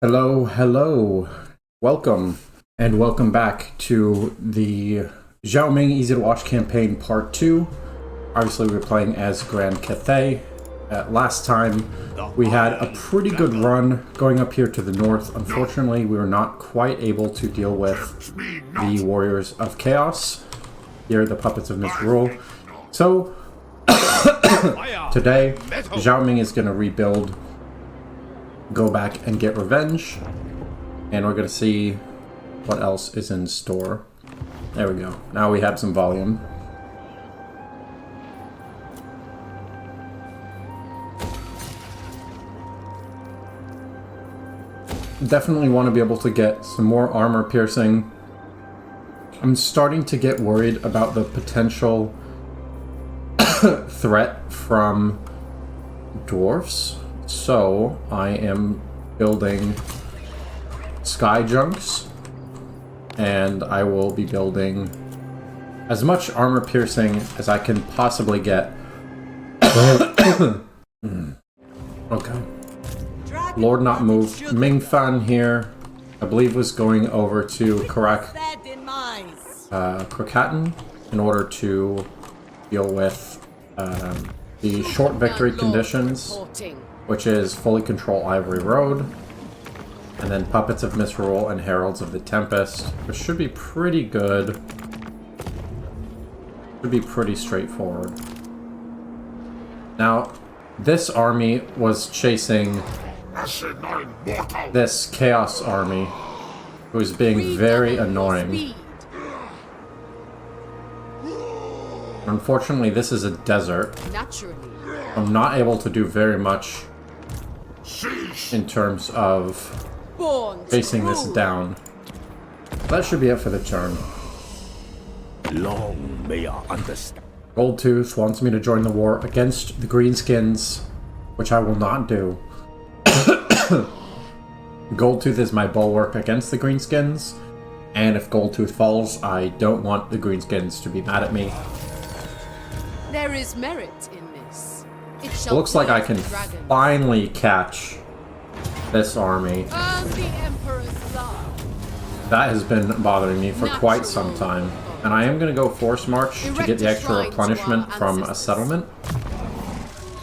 Hello. Welcome, and welcome back to the Zhao Ming Easy to Watch campaign part 2. Obviously, we're playing as Grand Cathay. Last time, we had a pretty good run going up here to the north. Unfortunately, we were not quite able to deal with the Warriors of Chaos. Here, the Puppets of Misrule. So, today, Zhao Ming is going to rebuild, go back and get revenge, and we're going to see what else is in store. There we go. Now we have some volume. Definitely want to be able to get some more armor piercing. I'm starting to get worried about the potential threat from dwarfs. So, I am building sky junks, and I will be building as much armor piercing as I can possibly get. Okay. Lord Not Move. Ming Fan here, I believe, was going over to Krakatan in order to deal with the short victory conditions, which is fully control Ivory Road, and then Puppets of Misrule and Heralds of the Tempest, which should be pretty good. Should be pretty straightforward. Now, this army was chasing this Chaos army, who is being very annoying. Unfortunately, this is a desert. I'm not able to do very much in terms of facing this down. That should be it for the turn. Long may I understand. Goldtooth wants me to join the war against the Greenskins, which I will not do. Goldtooth is my bulwark against the Greenskins, and if Goldtooth falls, I don't want the Greenskins to be mad at me. There is merit in this. It looks like I can finally catch this army. The Emperor's love. That has been bothering me for quite some time. And I am going to go Force March to get the extra replenishment from a settlement.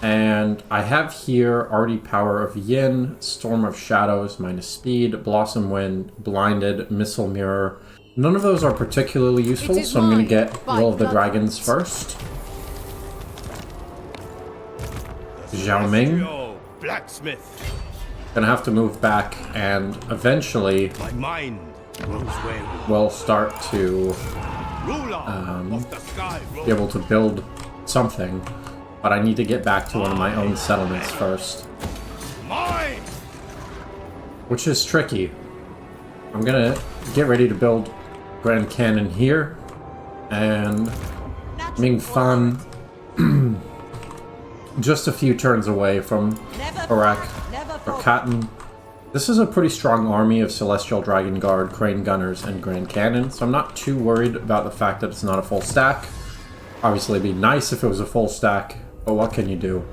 And I have here already Power of Yin, Storm of Shadows, minus Speed, Blossom Wind, Blinded, Missile Mirror. None of those are particularly useful, so I'm going to get Will of the Dragons first. Zhao Ming. Blacksmith. Gonna have to move back, and eventually we'll start to be able to build something. But I need to get back to one of my own settlements first. Which is tricky. I'm gonna get ready to build Grand Cannon here. And Ming Fan just a few turns away from Krakatan. This is a pretty strong army of Celestial Dragon Guard, Crane Gunners, and Grand Cannon, so I'm not too worried about the fact that it's not a full stack. Obviously, it'd be nice if it was a full stack, but what can you do?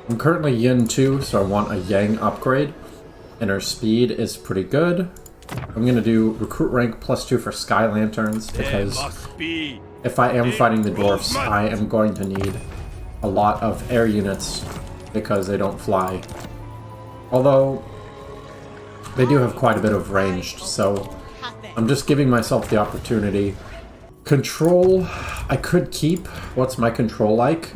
I'm currently Yin 2, so I want a Yang upgrade, and her speed is pretty good. I'm going to do Recruit Rank +2 for Sky Lanterns, because if I am fighting the dwarfs, I am going to need a lot of air units, because they don't fly. Although, they do have quite a bit of ranged, so I'm just giving myself the opportunity. Control, I could keep. What's my control like?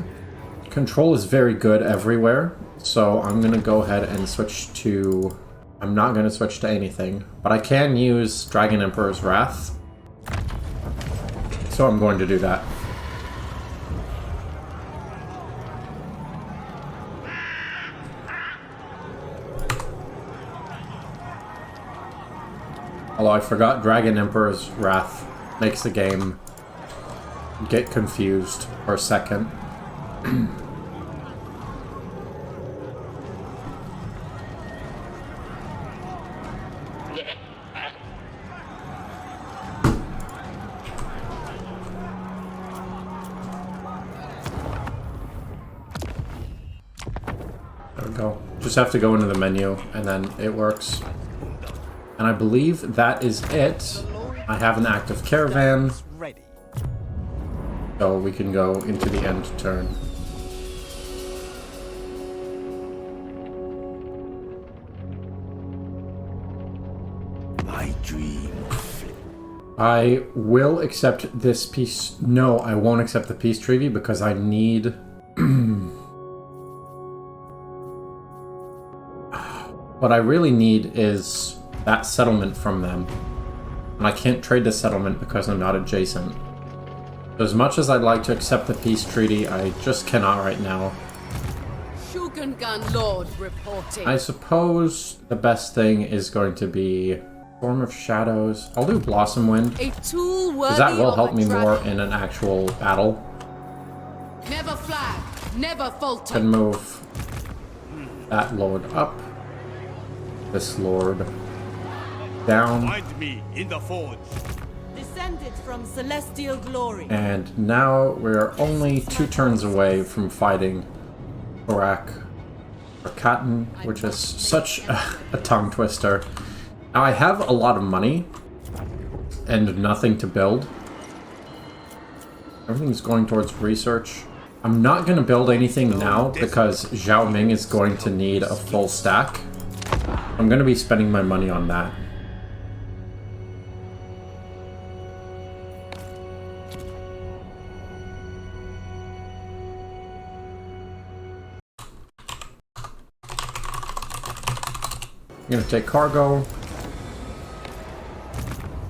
Control is very good everywhere, so I'm going to go ahead and switch to... I'm not going to switch to anything, but I can use Dragon Emperor's Wrath, so I'm going to do that. Although I forgot Dragon Emperor's Wrath makes the game get confused for a second. There we go. Just have to go into the menu and then it works. And I believe that is it. I have an active caravan, Ready. so we can go into the end turn. My dream. I will accept this peace. No, I won't accept the peace treaty because I need... What I really need is that settlement from them. And I can't trade the settlement because I'm not adjacent. As much as I'd like to accept the peace treaty, I just cannot right now. Shugengan Lord reporting. I suppose the best thing is going to be Storm of Shadows. I'll do Blossom Wind, A tool worthy because that will of help a me more dragon. in an actual battle. Never flag, never falter. Can move that lord up, this lord down, Find me in the forge. Descended from celestial glory. and now we're only 2 turns away from fighting Korak or Cotton, which is such a tongue twister. Now I have a lot of money and nothing to build. Everything's going towards research. I'm not going to build anything now because Zhao Ming is going to need a full stack. I'm going to be spending my money on that. I'm going to take cargo.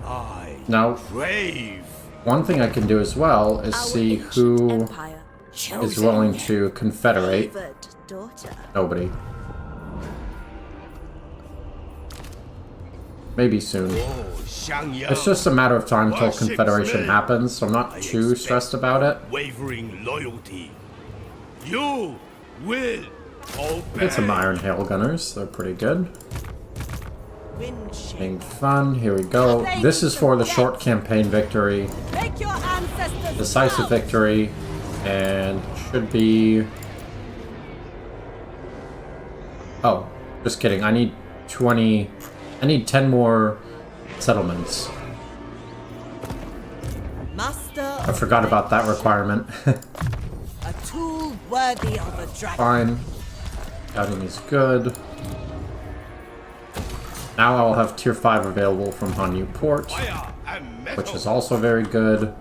I Now, crave. one thing I can do as well is see who Empire. is willing to confederate. Favored daughter. Nobody. Maybe soon. Oh, Xiangyang. It's just a matter of time until Worship confederation Smith. happens, so I'm not I too expect stressed about it. Wavering loyalty. You will obey. Get some Iron Hail Gunners, they're pretty good. Wind shape. Being fun, here we go. This is for the short campaign victory, Make your ancestors decisive proud. victory, and should be... Oh, just kidding, I need 20... I need 10 more settlements. Master I of forgot about that requirement. a tool worthy of a dragon. Fine. Scouting is good. Now I will have tier 5 available from Hanyu Port, Fire and metal. which is also very good.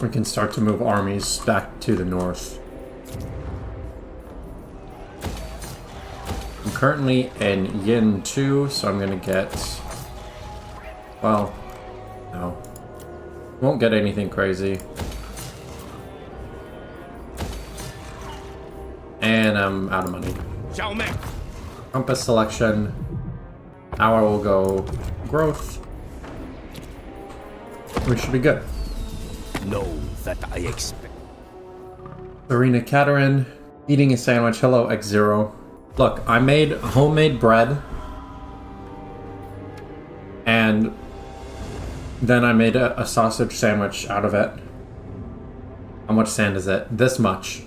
We can start to move armies back to the north. I'm currently in Yin 2, so I'm gonna get... Well, no. Won't get anything crazy. And I'm out of money. Zhao Ming. Compass selection. Now I will go growth. We should be good. Know that I expect. Arena Katerin, eating a sandwich. Hello, X0. Look, I made homemade bread. And then I made a sausage sandwich out of it. How much sand is it? This much.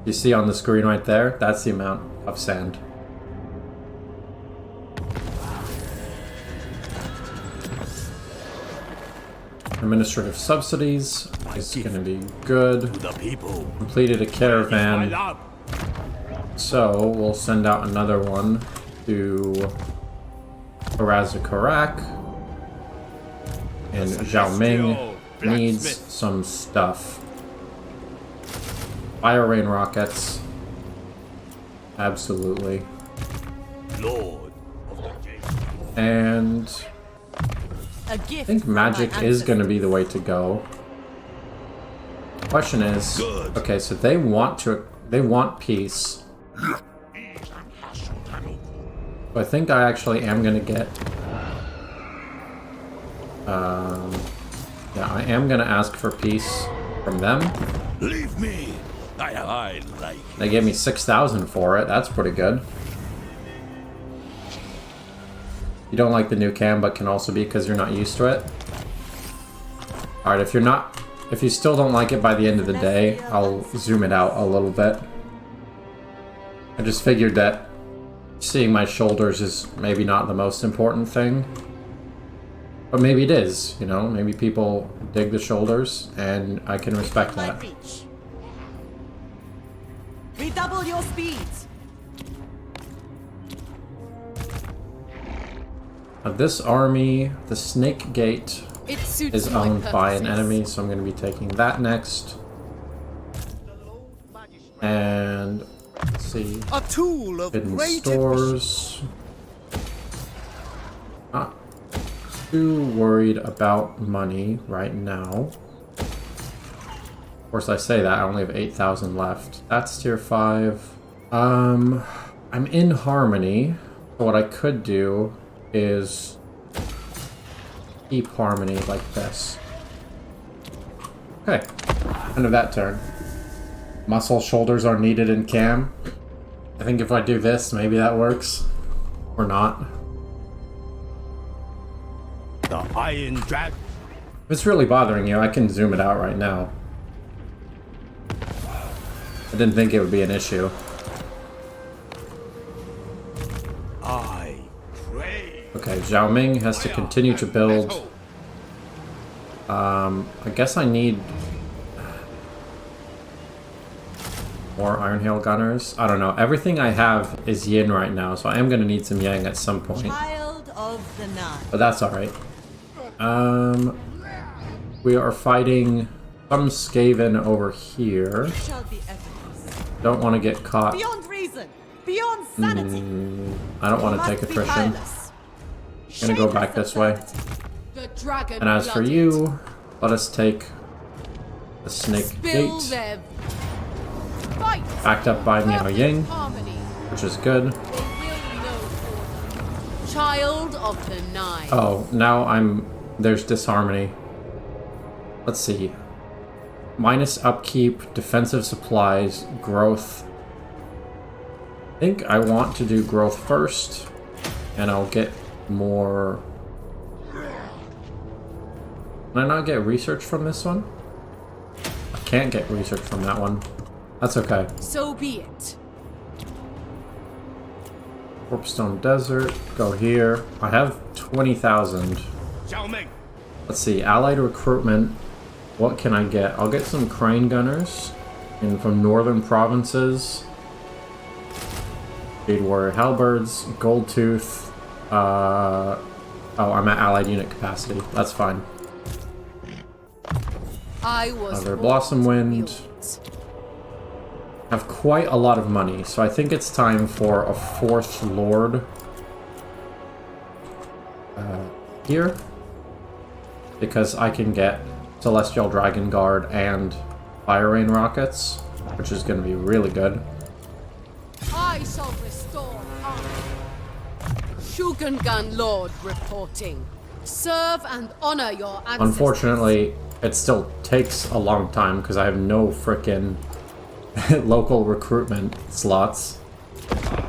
You see on the screen right there? That's the amount of sand. Administrative subsidies is going to be good. The people. Completed a My caravan, love. so we'll send out another one to Karak. And Zhao Ming needs some stuff. Fire rain rockets. Absolutely. Lord of the Gate. And A gift I think from my magic is going to be the way to go. Question is, Good. okay, so they want peace. So I think I actually am going to get... yeah, I am going to ask for peace from them. Leave me. I like. They gave me 6,000 for it. That's pretty good. You don't like the new cam, but can also be because you're not used to it. Alright, if you still don't like it by the end of the day, I'll zoom it out a little bit. I just figured that seeing my shoulders is maybe not the most important thing. But maybe it is, you know? Maybe people dig the shoulders, and I can respect that. Reach. Redouble your speeds. This army, the Snake Gate, It suits is my owned by an purposes. enemy, so I'm going to be taking that next. And let's see, A tool of hidden great stores. Not too worried about money right now. Of course, I say that I only have 8,000 left. That's tier 5. I'm in Harmony. So what I could do is keep Harmony like this. Okay, end of that turn. Muscle shoulders are needed in cam. I think if I do this, maybe that works. Or not. The Iron Dragon. If it's really bothering you, I can zoom it out right now. I didn't think it would be an issue. I pray. Okay, Zhao Ming has to continue to build. I guess I need more Iron Hail Gunners. I don't know. Everything I have is Yin right now, so I am going to need some Yang at some point. Child of the night. But that's alright. We are fighting some Skaven over here. Shall be effortless. Don't want to get caught. Beyond reason. Beyond sanity. I don't want to take Must be attrition. tireless. I'm gonna go back Shameless this way. absurdity. The dragon And as for blooded. you, let us take the Snake Spill Gate, their fight. backed up by Miao Perfect Ying, harmony. which is good. They will know order. Child of the Nine. Oh, now there's disharmony. Let's see. Minus upkeep, defensive supplies, growth. I think I want to do growth first, and I'll get more. Can I not get research from this one? I can't get research from that one. That's okay. So be it. Warpstone Desert, go here. I have 20,000. Zhao Ming. Let's see, allied recruitment. What can I get? I'll get some crane gunners from northern provinces. Jade Warrior Halberds, Gold Tooth. Oh, I'm at allied unit capacity. That's fine. I was Another born Blossom to Wind. wield it. Have quite a lot of money, so I think it's time for a 4th Lord here. Because I can get Celestial Dragon Guard and Fire Rain Rockets, which is going to be really good. I shall restore honor. Shugengan Lord reporting. Serve and honor your ancestors. Unfortunately, it still takes a long time because I have no frickin' local recruitment slots.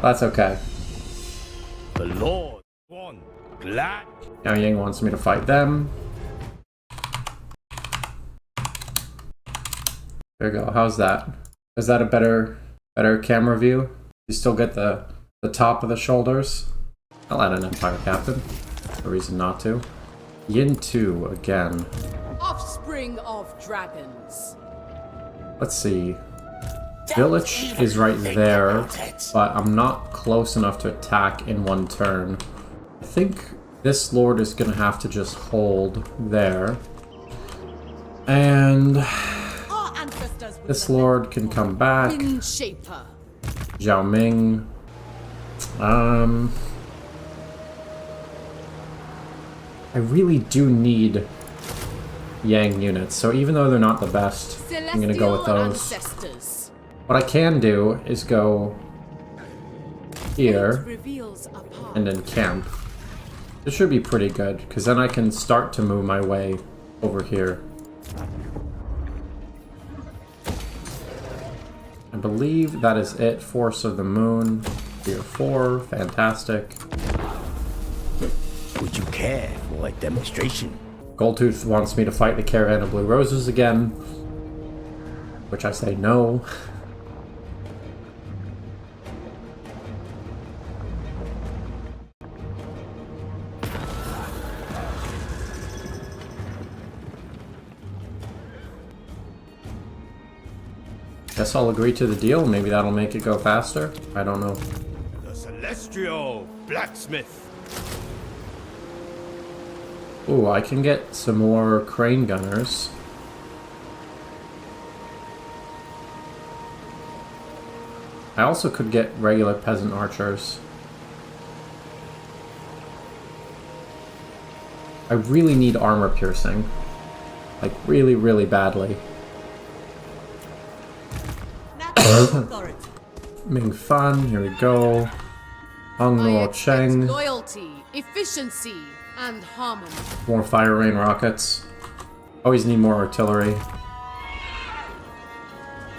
That's okay. The Lord. One. Glad. Miao Ying wants me to fight them. There you go. How's that? Is that a better camera view? You still get the top of the shoulders? I'll add an Empire Captain. No reason not to. Yin 2 again. Offspring of dragons. Let's see. Village is right there, but I'm not close enough to attack in one turn. I think this lord is gonna have to just hold there. And Our ancestors would this lament lord can come back. Wind Shaper. Zhao Ming. I really do need Yang units, so even though they're not the best, I'm gonna go with Celestial those. ancestors. What I can do is go here Reveals a path. and then camp. This should be pretty good, because then I can start to move my way over here. I believe that is it. Force of the Moon, tier 4, fantastic. Would you care for a demonstration? Goldtooth wants me to fight the Caravan of Blue Roses again, which I say no. Guess I'll agree to the deal. Maybe that'll make it go faster. I don't know. The celestial blacksmith. Ooh, I can get some more crane gunners. I also could get regular peasant archers. I really need armor piercing. Like, really, really badly. Ming Fan, here we go. Hong I Nuo expect Cheng. loyalty, efficiency, and harmony. More fire rain rockets. Always need more artillery.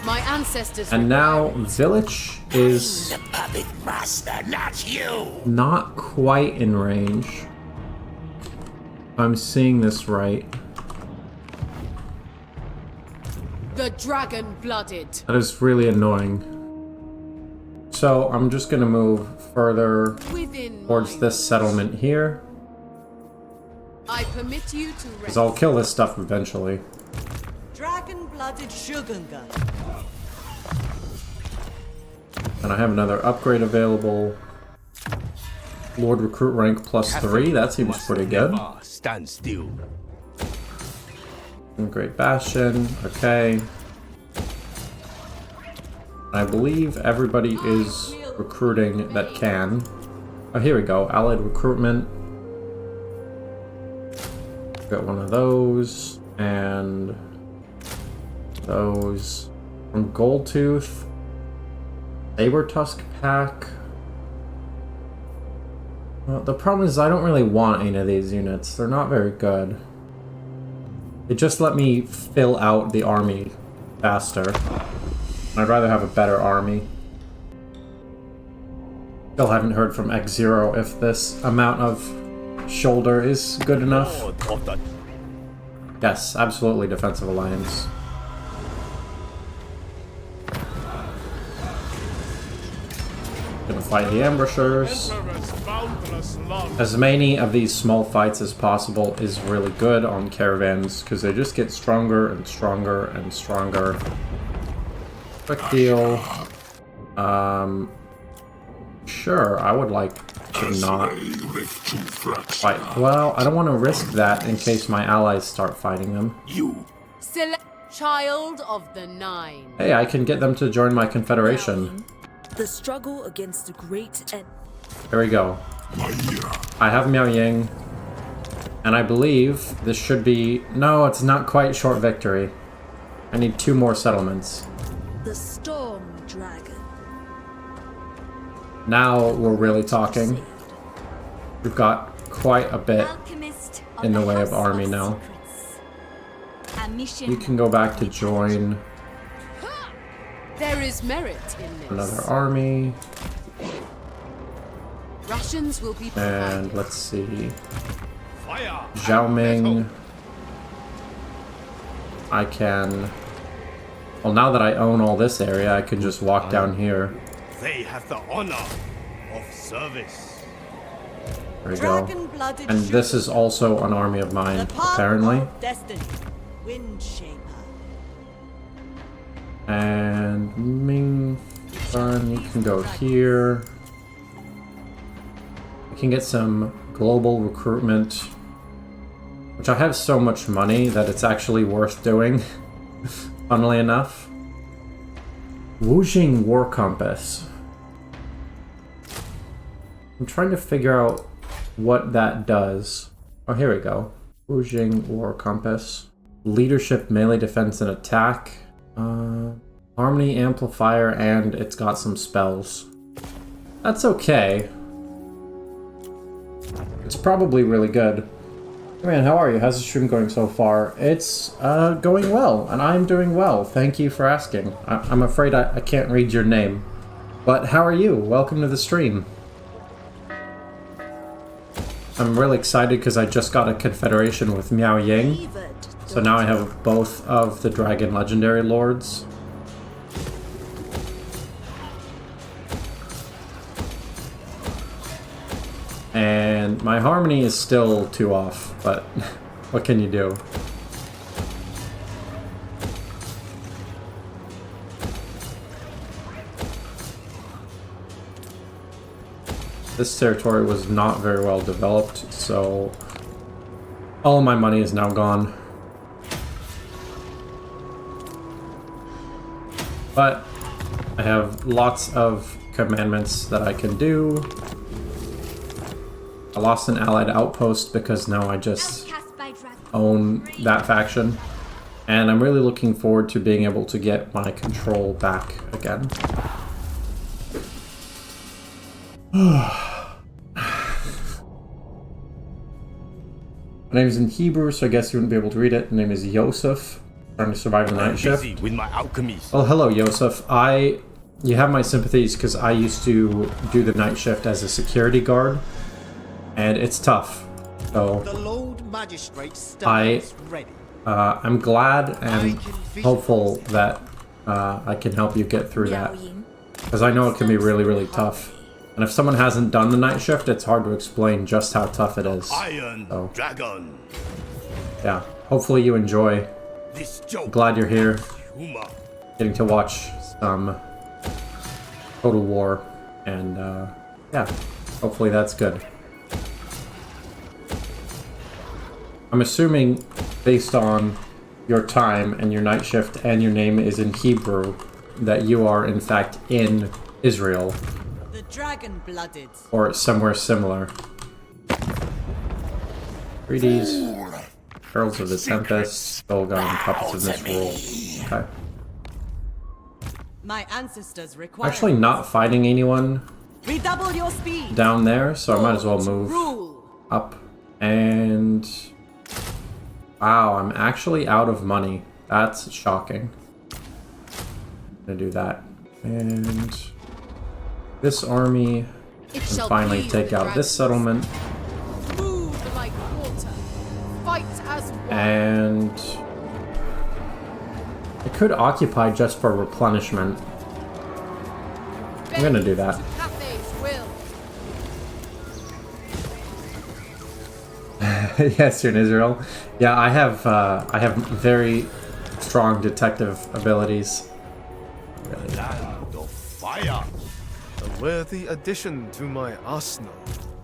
My ancestors. And now, village is The puppet master, not you. not quite in range. I'm seeing this right. The dragon-blooded. That is really annoying. So I'm just gonna move further Within towards my this settlement here, I permit you to rest. because I'll kill this stuff eventually. Dragon-blooded Shogunga. And I have another upgrade available. Lord Recruit rank +3, that seems Must pretty good. never stand still. And Great Bastion, okay. I believe everybody is recruiting that can. Oh, here we go, Allied Recruitment. Got one of those, and those. From Goldtooth. Saber Tusk Pack. Well, the problem is I don't really want any of these units. They're not very good. They just let me fill out the army faster. I'd rather have a better army. Still haven't heard from X0 if this amount of shoulder is good enough. Lord of the Yes, absolutely defensive alliance. Gonna fight the ambushers. As many of these small fights as possible is really good on caravans, because they just get stronger and stronger and stronger. Quick deal. Sure, I would like to not fight. Well, I don't want to risk that in case my allies start fighting them. Child of the Nine. Hey, I can get them to join my confederation. The struggle against the great and There we go. I have Miao Ying. And I believe this should be... No, it's not quite short victory. I need 2 more settlements. the storm dragon. Now we're really talking. We've got quite a bit in the way of army now. You can go back to join There is merit in this. another army. Russians will be And provided. let's see. fire. Zhao Ming. I can... Well, now that I own all this area, I can just walk down here. They have the honor of service. There we go. Dragon-blooded And this is also an army of mine, the path apparently. of destiny. Windshaper. And Ming Fan, you can go here. I can get some global recruitment, which I have so much money that it's actually worth doing, funnily enough. Wujing War Compass. I'm trying to figure out what that does. Oh, here we go. Wujing War Compass. Leadership, melee defense, and attack. Harmony, amplifier, and it's got some spells. That's okay. It's probably really good. Hey man, how are you? How's the stream going so far? It's going well, and I'm doing well. Thank you for asking. I'm afraid I can't read your name. But how are you? Welcome to the stream. I'm really excited because I just got a confederation with Miao Ying. So now I have both of the Dragon Legendary Lords. And my harmony is still 2 off, but what can you do? this territory was not very well developed, so all of my money is now gone. But I have lots of commandments that I can do. I lost an allied outpost because now I just own that faction. And I'm really looking forward to being able to get my control back again. My name is in Hebrew, so I guess you wouldn't be able to read it. My name is Yosef. Trying to survive the night shift. Busy with my alchemies. Oh, hello, Yosef. You have my sympathies because I used to do the night shift as a security guard, and it's tough. So The Lord Magistrate stands ready. I'm glad and hopeful that I can help you get through that, because I know it can be really, really tough. And if someone hasn't done the night shift, it's hard to explain just how tough it is. Iron Dragon. Yeah, hopefully you enjoy. This joke. Glad you're here, Humor. getting to watch some Total War, and yeah, hopefully that's good. I'm assuming, based on your time and your night shift and your name is in Hebrew, that you are in fact in Israel. The dragon-blooded. Or somewhere similar. Greedies, Heralds of the Tempest, Golgum, Puppets of Misrule. Okay. My ancestors require. Actually not fighting anyone Redouble your speed. down there, so I might as well move Rule. up. And wow, I'm actually out of money. That's shocking. I'm gonna do that. And this army It can shall finally be take the out this dragons. settlement. Move like water. Fight as one. And I could occupy just for replenishment. I'm gonna do that. To Cathay's will. Yes, you're in Israel. Yeah, I have very strong detective abilities. Land of fire. A worthy addition to my arsenal.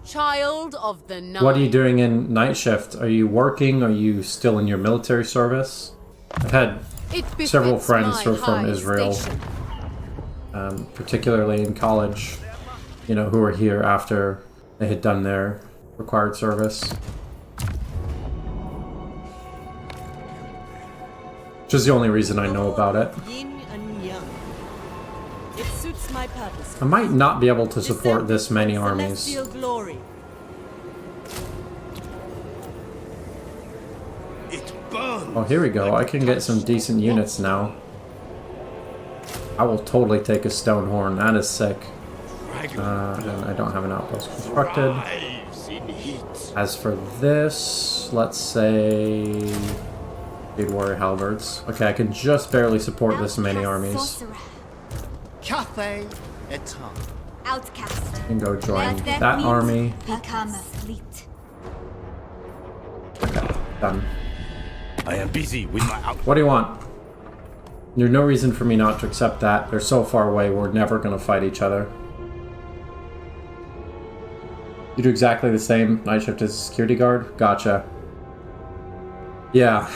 Child of the night. What are you doing in night shift? Are you working? Are you still in your military service? I've had It several befits friends my who are from high Israel, station. particularly in college, you know, who were here after they had done their required service. Which is the only reason I know about it. Yin and yang. It suits my purpose. I might not be able to support this many armies. Celestial glory. It burns. Oh, here we go. I can get some decent units now. I will totally take a stone horn. That is sick. Dragon And I don't have an outpost constructed. thrives in heat. As for this, let's say... Big warrior halberds. Okay, I can just barely support this many armies. Cathay Etan. Outcast. I can go join Let that means army. Become a fleet. Okay, done. I am busy with my What do you want? There's no reason for me not to accept that. They're so far away, we're never gonna fight each other. You do exactly the same. Night shift as a security guard? Gotcha. Yeah,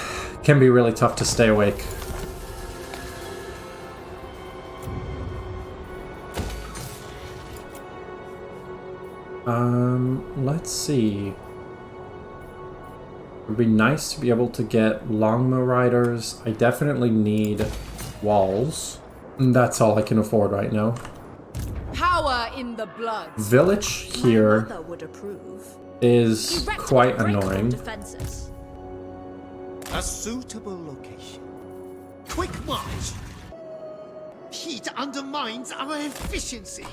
can be really tough to stay awake. Let's see. It would be nice to be able to get longbow riders. I definitely need walls. And that's all I can afford right now. Power in the blood. Village My here mother would approve. is Erect quite a break on annoying. defenses. A suitable location. Quick march. Heat undermines our efficiency.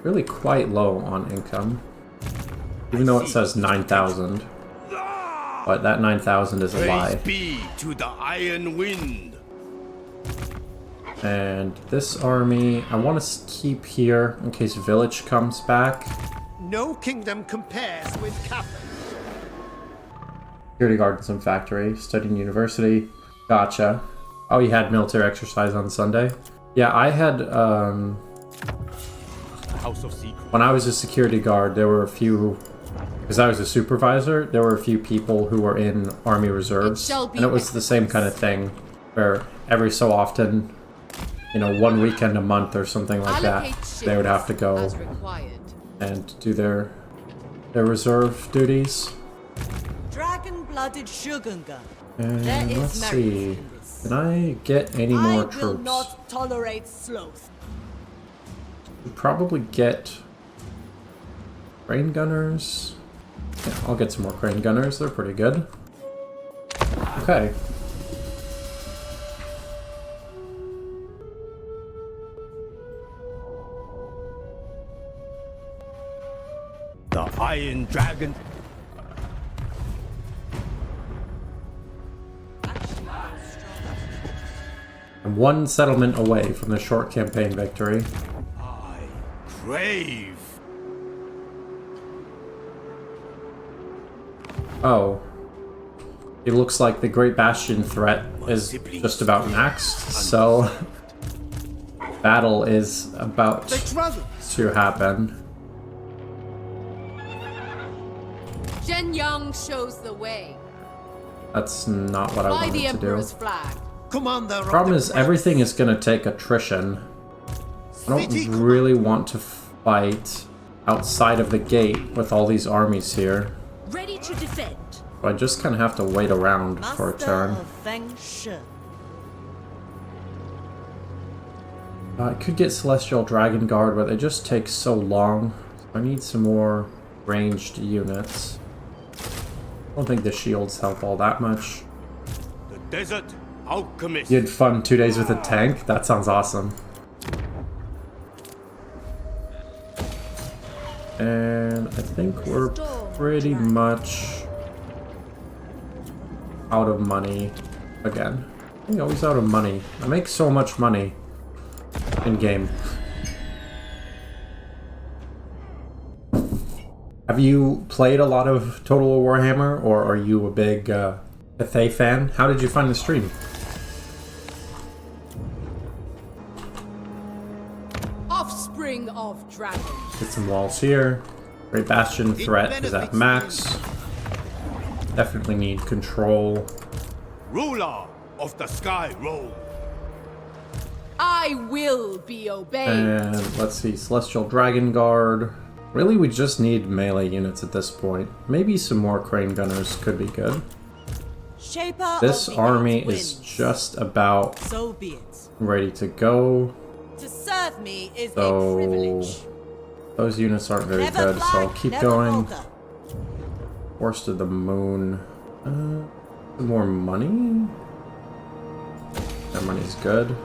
Really quite low on income. Even though it says 9,000. But that 9,000 is a Praise lie. be to the iron wind. And this army, I want to keep here in case village comes back. No kingdom compares with Cathay. Security guard and factory, studying university. Gotcha. Oh, you had military exercise on Sunday? Yeah, I had House of Secrets. When I was a security guard, there were a few, because I was a supervisor, there were a few people who were in Army Reserves, and it was the same kind of thing, where every so often, you know, one weekend a month or something like that, they would have to go as required. and do their reserve duties. Dragon-blooded Shogunga. And There is let's merit see, in this. can I get any more I will troops? not tolerate sloth. Probably get crane gunners. Yeah, I'll get some more crane gunners. They're pretty good. Okay. The Iron Dragon. I'm one settlement away from the short campaign victory. I crave. Oh. It looks like the Great Bastion threat is just about maxed, so battle is about to happen. Zhen Yang shows the way. That's not what I Fly the wanted to do. Emperor's flag. Commander of Problem the is, everything is going to take attrition. I don't really want to fight outside of the gate with all these armies here. Ready to defend. So I just kind of have to wait around for a Master turn. of Feng Shi. I could get Celestial Dragon Guard, but they just take so long. I need some more ranged units. I don't think the shields help all that much. The Desert Alchemist. You had fun 2 days with a tank? That sounds awesome. And I think we're pretty much out of money again. I'm always out of money. I make so much money in game. Have you played a lot of Total War Warhammer, or are you a big Cathay fan? How did you find the stream? Offspring of dragons. Get some walls here. Great Bastion threat is at max. Definitely need control. Ruler of the Sky Roll. I will be obeyed. And let's see, Celestial Dragon Guard. Really, we just need melee units at this point. Maybe some more crane gunners could be good. Shaper This of the army Eight is Winds. just about So be it. ready to go. To serve me is a So privilege. those units aren't very Never good, so I'll flag, keep never going. falter. Force to the Moon. More money? That money's good.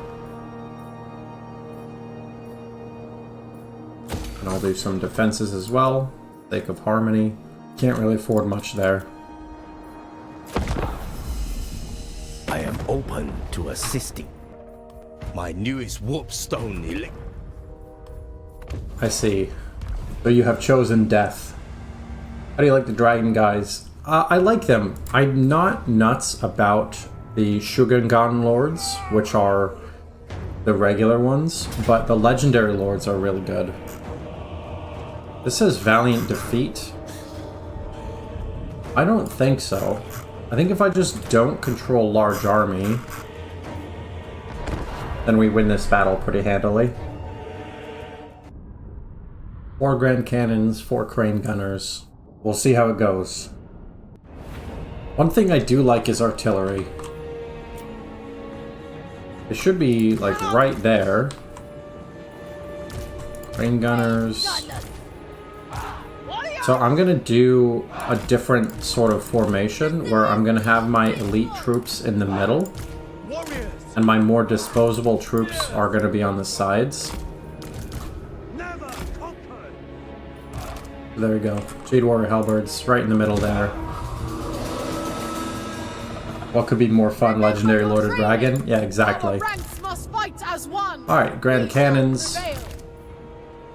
And I'll do some defenses as well. Sake of harmony. Can't really afford much there. I am open to assisting. My newest warpstone elect. I see. So you have chosen death. How do you like the dragon guys? I like them. I'm not nuts about the Shogungan lords, which are the regular ones, but the legendary lords are really good. This says Valiant Defeat. I don't think so. I think if I just don't control large army, then we win this battle pretty handily. 4 Grand Cannons, 4 Crane Gunners. We'll see how it goes. One thing I do like is artillery. It should be, like, right there. Crane Gunners. So I'm gonna do a different sort of formation where I'm gonna have my elite troops in the middle, and my more disposable troops are gonna be on the sides. There we go. Jade Warrior Halberds right in the middle there. What could be more fun? Legendary Lord of Dragon? Yeah, exactly. Ranks must fight as one. Alright, Grand Cannons.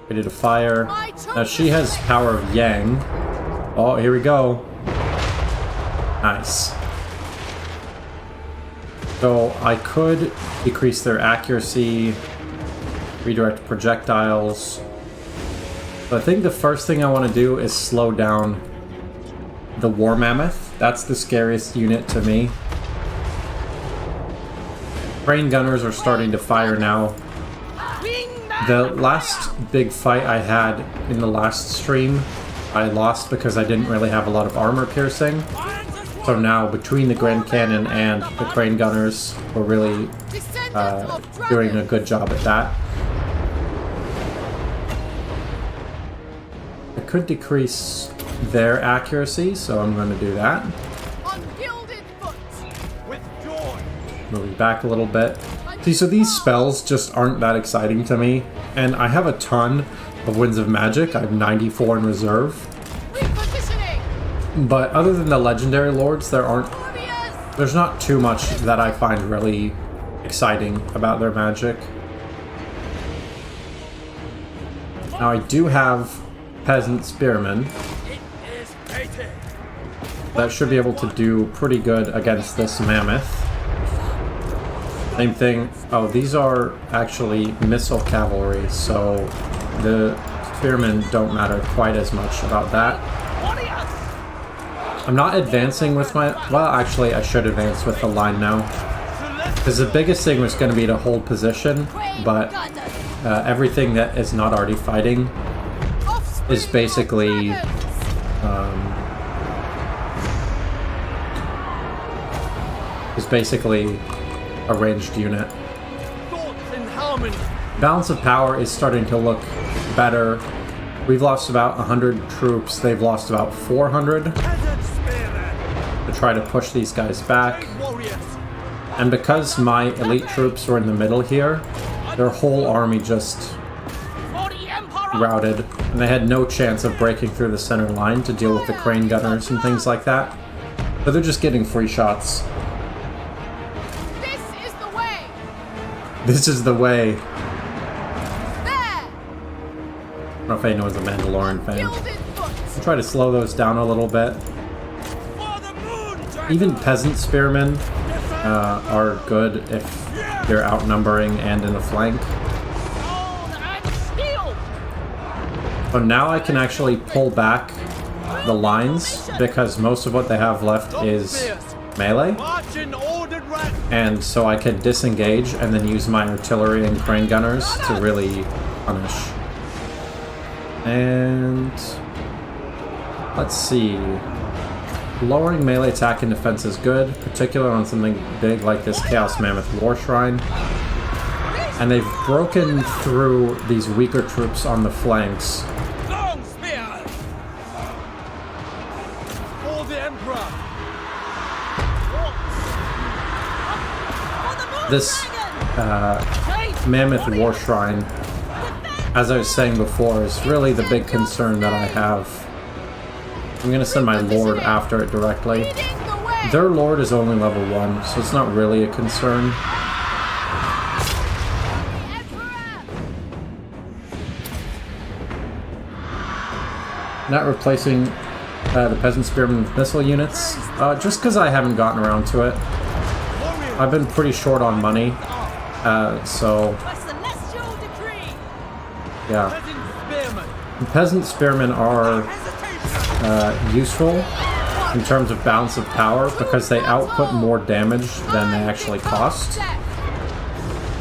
Ready to fire. Now she has power of Yang. Oh, here we go. Nice. So I could decrease their accuracy, redirect projectiles. So I think the first thing I want to do is slow down the War Mammoth. That's the scariest unit to me. Crane gunners are starting to fire now. The last big fight I had in the last stream, I lost because I didn't really have a lot of armor piercing. So now, between the Grand Cannon and the Crane Gunners, we're really doing a good job at that. I could decrease their accuracy, so I'm going to do that. Moving back a little bit. See, so these spells just aren't that exciting to me, and I have a ton of Winds of Magic. I have 94 in reserve. But other than the legendary lords, there's not too much that I find really exciting about their magic. Now I do have peasant spearmen that should be able to do pretty good against this mammoth. Same thing. Oh, these are actually missile cavalry, so the spearmen don't matter quite as much about that. I'm not advancing with my... Well, actually, I should advance with the line now. Because the biggest thing was going to be to hold position, but everything that is not already fighting is basically... a ranged unit. Balance of power is starting to look better. We've lost about 100 troops. They've lost about 400 to try to push these guys back. And because my elite troops were in the middle here, their whole army just routed. And they had no chance of breaking through the center line to deal with the crane gunners and things like that. So they're just getting free shots. This is the way. I don't know if anyone's a Mandalorian fan. I'll try to slow those down a little bit. Even peasant spearmen are good if they're outnumbering and in the flank. So now I can actually pull back the lines because most of what they have left is melee. And so I can disengage and then use my artillery and crane gunners to really punish. And let's see. Lowering melee attack and defense is good, particularly on something big like this Chaos Mammoth War Shrine. And they've broken through these weaker troops on the flanks. This Mammoth War Shrine, as I was saying before, is really the big concern that I have. I'm going to send my Lord after it directly. Their Lord is only level 1, so it's not really a concern. Not replacing the Peasant Spearmen with missile units, just because I haven't gotten around to it. I've been pretty short on money, so yeah. The Peasant Spearmen are useful in terms of balance of power because they output more damage than they actually cost.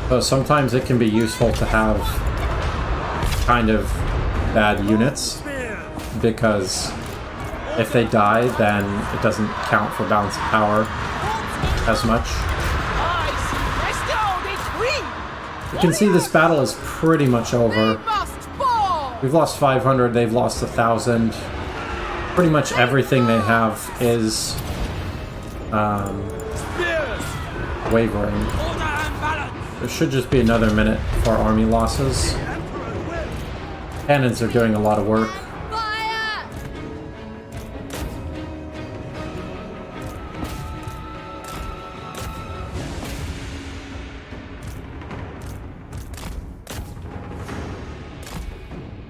So sometimes it can be useful to have kind of bad units because if they die, then it doesn't count for balance of power as much. You can see this battle is pretty much over. We've lost 500, they've lost 1,000. Pretty much everything they have is wavering. There should just be another minute for army losses. Cannons are doing a lot of work.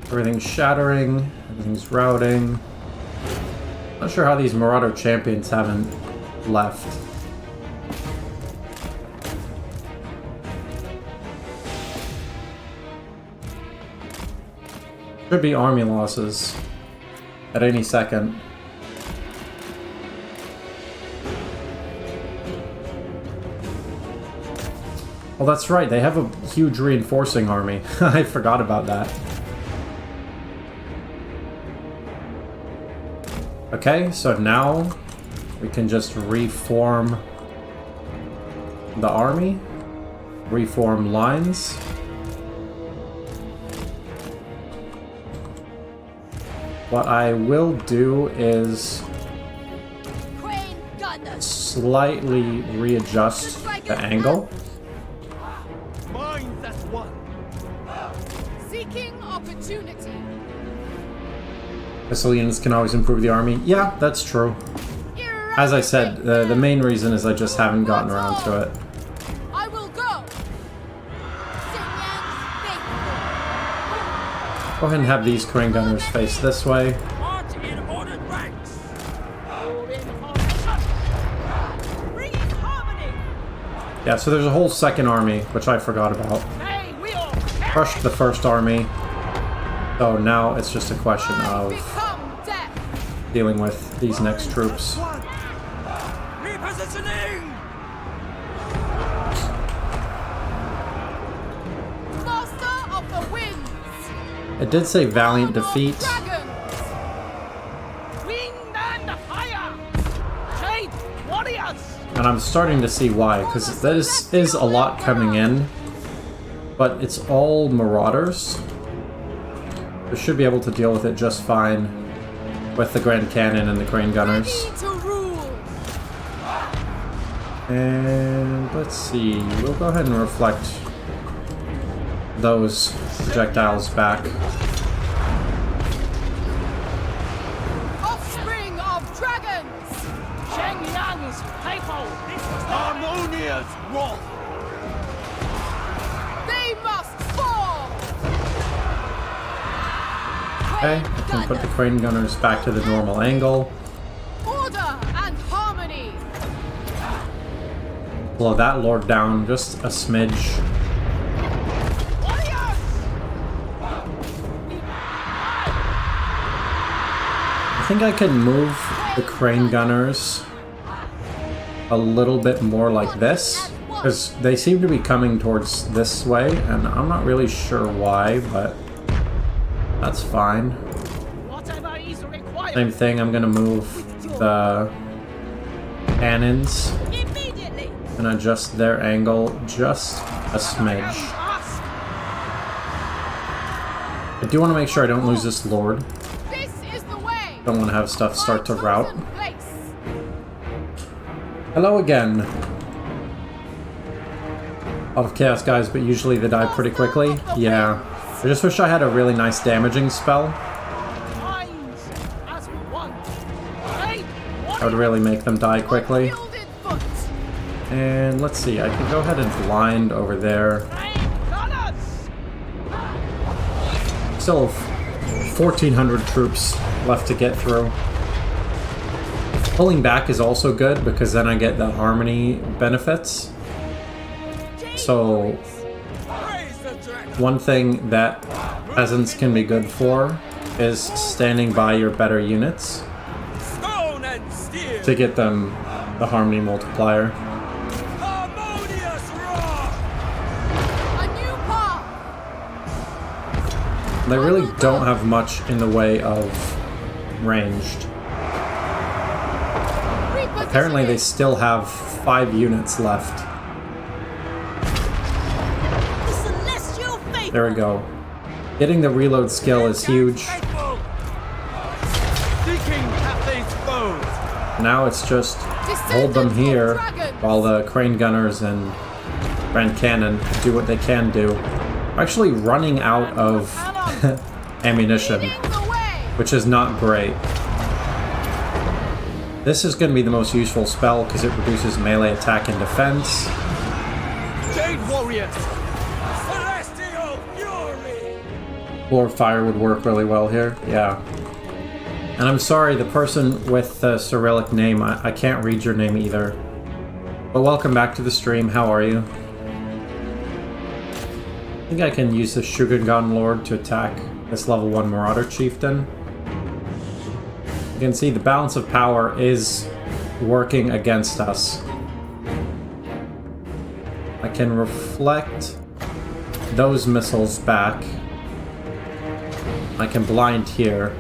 Everything's shattering, everything's routing. Not sure how these Marauder champions haven't left. Could be army losses at any second. Well, that's right, they have a huge reinforcing army. I forgot about that. Okay, so now we can just reform the army, reform lines. What I will do is Crane gunners. slightly readjust the angle. Mine that one. Seeking opportunity. Missile units can always improve the army. Yeah, that's true. As I said, the main reason is I just haven't gotten around to it. I will go. Go ahead and have these crane gunners face this way. March in ordered ranks. Bringing harmony. Yeah, so there's a whole second army, which I forgot about. Hey, we all Crushed the first army. So now it's just a question of Become death. dealing with these next troops. repositioning. Master of the winds. It did say valiant Lord of defeat, dragons. Wind and fire. Jade warriors. and I'm starting to see why, because this is a lot coming in, but it's all marauders. We should be able to deal with it just fine with the Grand Cannon and the Crane Gunners. Ready to rule. And let's see, we'll go ahead and reflect those projectiles back. Offspring of dragons. Shengyang's people. Harmonious wrath. They must fall. Okay, we can put the Crane Gunners back to the normal angle. Order and harmony. Blow that lord down just a smidge. Warriors. I think I can move the Crane Gunners a little bit more like this, because they seem to be coming towards this way, and I'm not really sure why, but that's fine. Whatever is required. Same thing, I'm gonna move the cannons Immediately. and adjust their angle just a smidge. Ask. I do want to make sure I don't lose this lord. This is the way. Don't want to have stuff start to My rout. chosen place. Hello again. A lot of chaos guys, but usually they die pretty quickly. Yeah. I just wish I had a really nice damaging spell. Minds as one. Jade That would really make them die quickly. Gilded foot. And let's see, I can go ahead and blind over there. gunners. Still have 1,400 troops left to get through. Pulling back is also good because then I get the harmony benefits. So Praise the dragon. one thing that peasants can be good for is standing by your better units Stone and steel. to get them the harmony multiplier. Harmonious roar. A new path. They really don't have much in the way of ranged. Apparently they still have 5 units left. The celestial faith. There we go. Getting the reload skill is huge. Faithful. Seeking Cathay's foes. Now it's just hold them here while the Crane Gunners and Grand Cannon do what they can do. We're actually running out of ammunition, Leading the way. which is not great. This is going to be the most useful spell because it reduces melee attack and defense. Jade warriors. Celestial fury. Lord Fire would work really well here, yeah. And I'm sorry, the person with the Cyrillic name, I can't read your name either. But welcome back to the stream, how are you? I think I can use the Shugengan Lord to attack this level 1 Marauder Chieftain. You can see the balance of power is working against us. I can reflect those missiles back. I can blind here.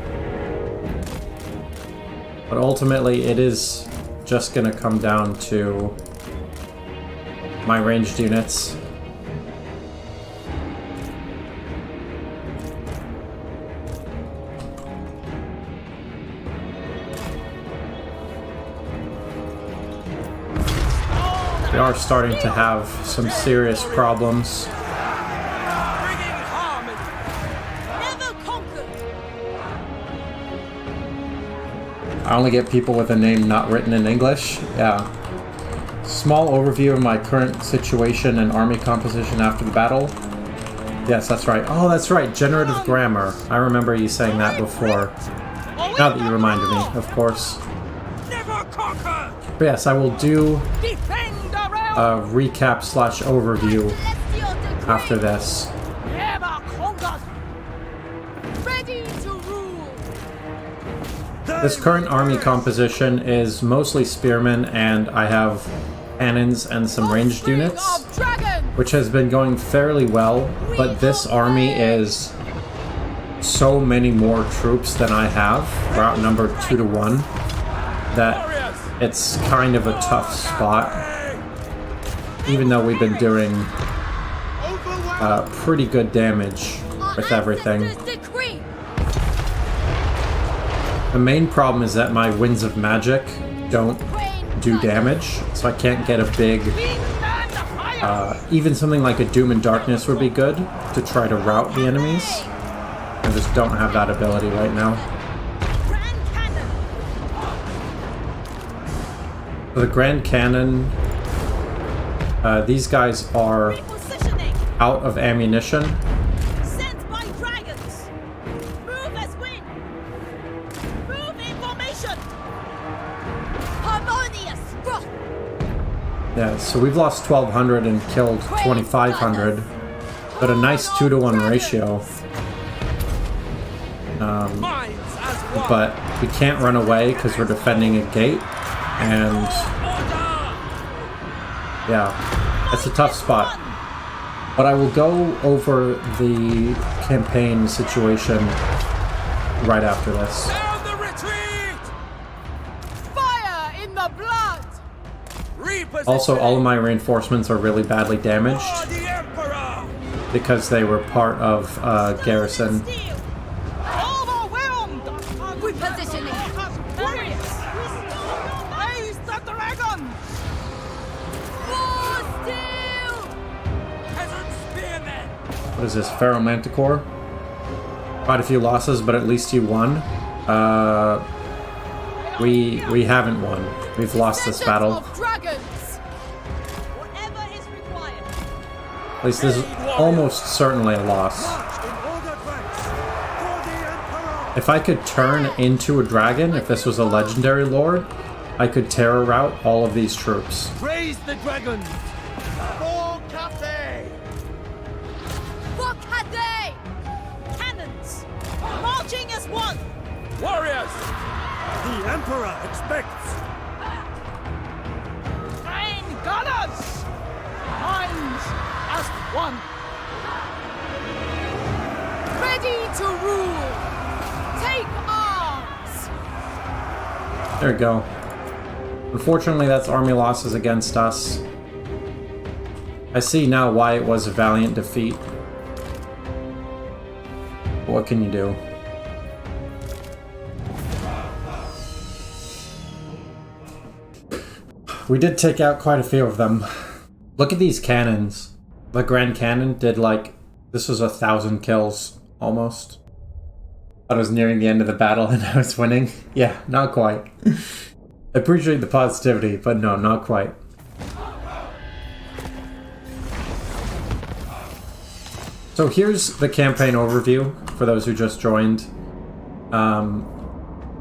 But ultimately it is just gonna come down to my ranged units. We are starting to have some serious problems. I only get people with a name not written in English. Yeah. Small overview of my current situation and army composition after the battle. Yes, that's right. Oh, that's right. Generative grammar. I remember you saying that before. Now that you reminded me, of course. But yes, I will do a recap/overview after this. This current army composition is mostly spearmen, and I have cannons and some ranged units, which has been going fairly well, but this army is so many more troops than I have. We're outnumbered 2-1, that it's kind of a tough spot, even though we've been doing pretty good damage with everything. The main problem is that my Winds of Magic don't do damage, so I can't get a big... even something like a Doom and Darkness would be good to try to rout the enemies. I just don't have that ability right now. For the Grand Cannon, these guys are out of ammunition. Yeah, so we've lost 1,200 and killed 2,500, but a nice 2-to-1 ratio. But we can't run away because we're defending a gate, and yeah, it's a tough spot. But I will go over the campaign situation right after this. Also, all of my reinforcements are really badly damaged because they were part of garrison. What is this, Pharaoh Manticore? Quite a few losses, but at least you won. We haven't won. We've lost this battle. At least this is almost certainly a loss. If I could turn into a dragon, if this was a legendary lord, I could terror rout all of these troops. Raise the dragon! For Cathay! For Cathay! Cannons! Marching as one! Warriors! The Emperor expects! Train gunners! Minds as one! Ready to rule! Take arms! There we go. Unfortunately, that's army losses against us. I see now why it was a valiant defeat. What can you do? We did take out quite a few of them. Look at these cannons. The Grand Cannon did like... This was 1,000 kills, almost. I was nearing the end of the battle and I was winning. Yeah, not quite. I appreciate the positivity, but no, not quite. So here's the campaign overview for those who just joined.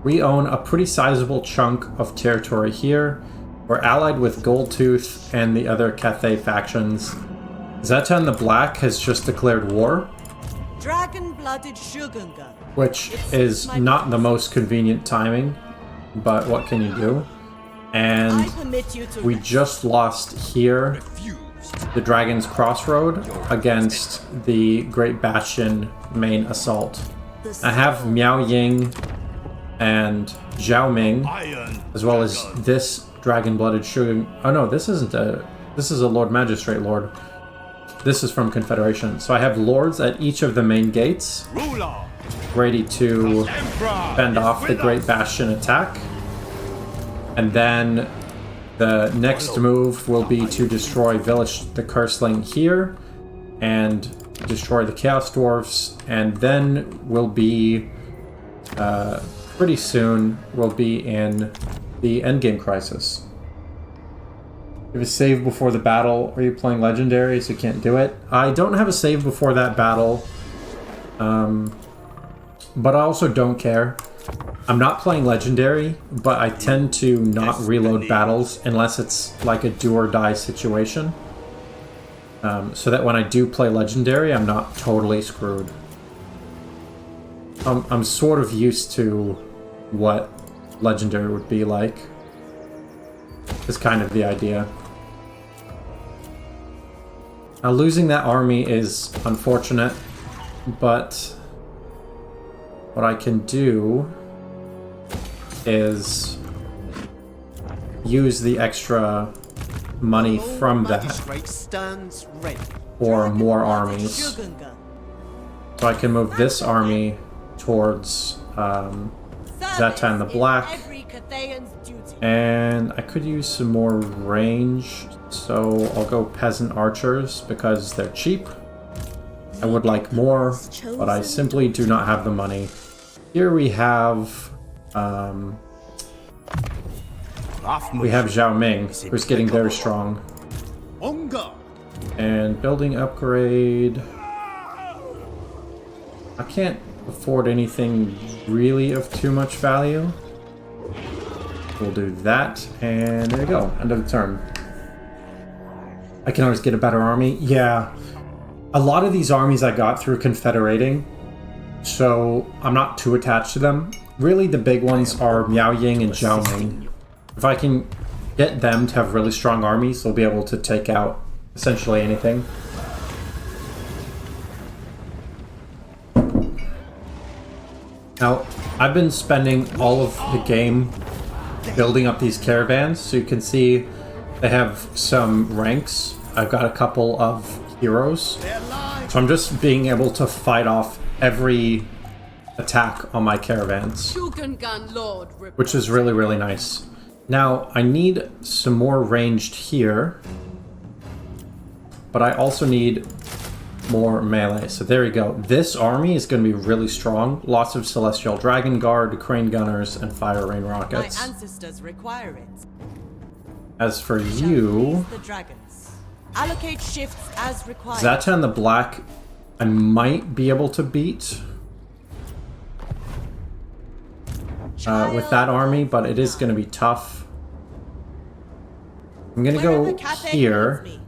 We own a pretty sizable chunk of territory here. We're allied with Goldtooth and the other Cathay factions. Zeta in the Black has just declared war. Dragon-blooded Shogunga. which is not the most convenient timing, but what can you do? I And permit you to we rest. just lost here the Dragon's Crossroad against the Great Bastion main assault. I have Miao Ying and Zhao Ming, Iron as well as this dragon-blooded Shogun. Oh no, this isn't a... This is a Lord Magistrate Lord. This is from Confederation. So I have lords at each of the main gates, ruler. ready to Emperor fend is off the with Great us. Bastion attack. And then the next move will be to destroy Village the Curseling here and destroy the Chaos Dwarfs, and then we'll be pretty soon we'll be in the endgame crisis. You have a save before the battle. Are you playing Legendary, so you can't do it? I don't have a save before that battle, but I also don't care. I'm not playing Legendary, but I tend to not reload battles unless it's like a do or die situation. So that when I do play Legendary, I'm not totally screwed. I'm sort of used to what Legendary would be like. Is kind of the idea. Now, losing that army is unfortunate, but what I can do is use the extra money from that stands ready. for more Dragon-blooded armies. Shogunga. So I can move this army towards Zatan the Service Black. is every Cathayan's duty. And I could use some more range, so I'll go Peasant Archers because they're cheap. I would like more, but I simply do not have the money. Here we have Zhao Ming, who's getting very strong. On guard. And building upgrade. I can't afford anything really of too much value. We'll do that, and there you go. End of the turn. I can always get a better army. Yeah. A lot of these armies I got through confederating, so I'm not too attached to them. Really, the big ones are Miao Ying and Zhao Ming. If I can get them to have really strong armies, they'll be able to take out essentially anything. Now, I've been spending all of the game building up these caravans, so you can see they have some ranks. I've got a couple of heroes, so I'm just being able to fight off every attack on my caravans, Shogungan Lord which is really, really nice. Now, I need some more ranged here, but I also need more melee. So there you go. This army is going to be really strong. Lots of Celestial Dragon Guard, Crane Gunners, and Fire Rain My Rockets. ancestors require it. As for Shall you, release the dragons. Allocate shifts as required. Zatan the Black, I might be able to beat with that army, but it is going to be tough. I'm going to go Wherever Cathay here. needs me.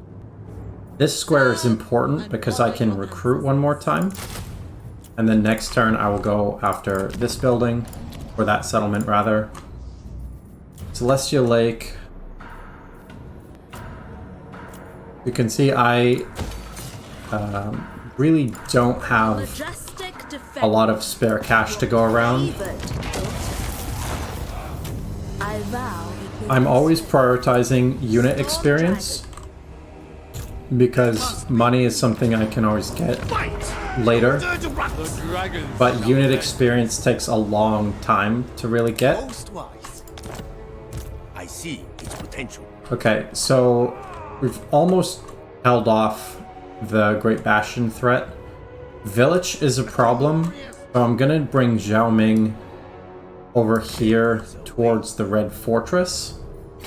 This square is important because I can recruit one more time. And then next turn I will go after this building, or that settlement rather. Celestial Lake. You can see I really don't have Majestic a lot of spare cash to go around. I vow it will I'm always prioritizing unit experience because money is something I can always get later, but unit experience takes a long time to really get. Most wise. I see its potential. Okay, so we've almost held off the Great Bastion threat. Village is a problem, so I'm gonna bring Zhao Ming over here towards the Red Fortress.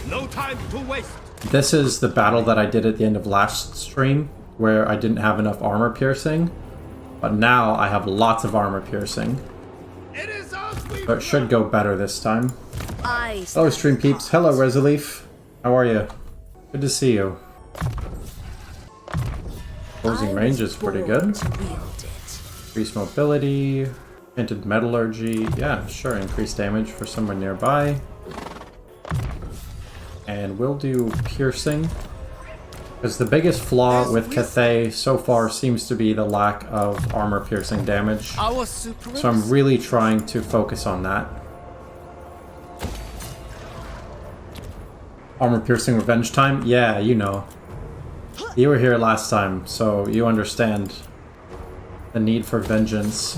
No time to waste. This is the battle that I did at the end of last stream, where I didn't have enough armor piercing, but now I have lots of armor piercing. It is us we So it should go better this time. I Hello, stream peeps. Hello, Resolif. How are you? Good to see you. Closing range is pretty good. Increased mobility, hinted metallurgy. Yeah, sure, increased damage for somewhere nearby. And we'll do piercing. Because the biggest flaw with Cathay so far seems to be the lack of armor piercing damage. So I'm really trying to focus on that. Armor piercing revenge time? Yeah, you know. You were here last time, so you understand the need for vengeance.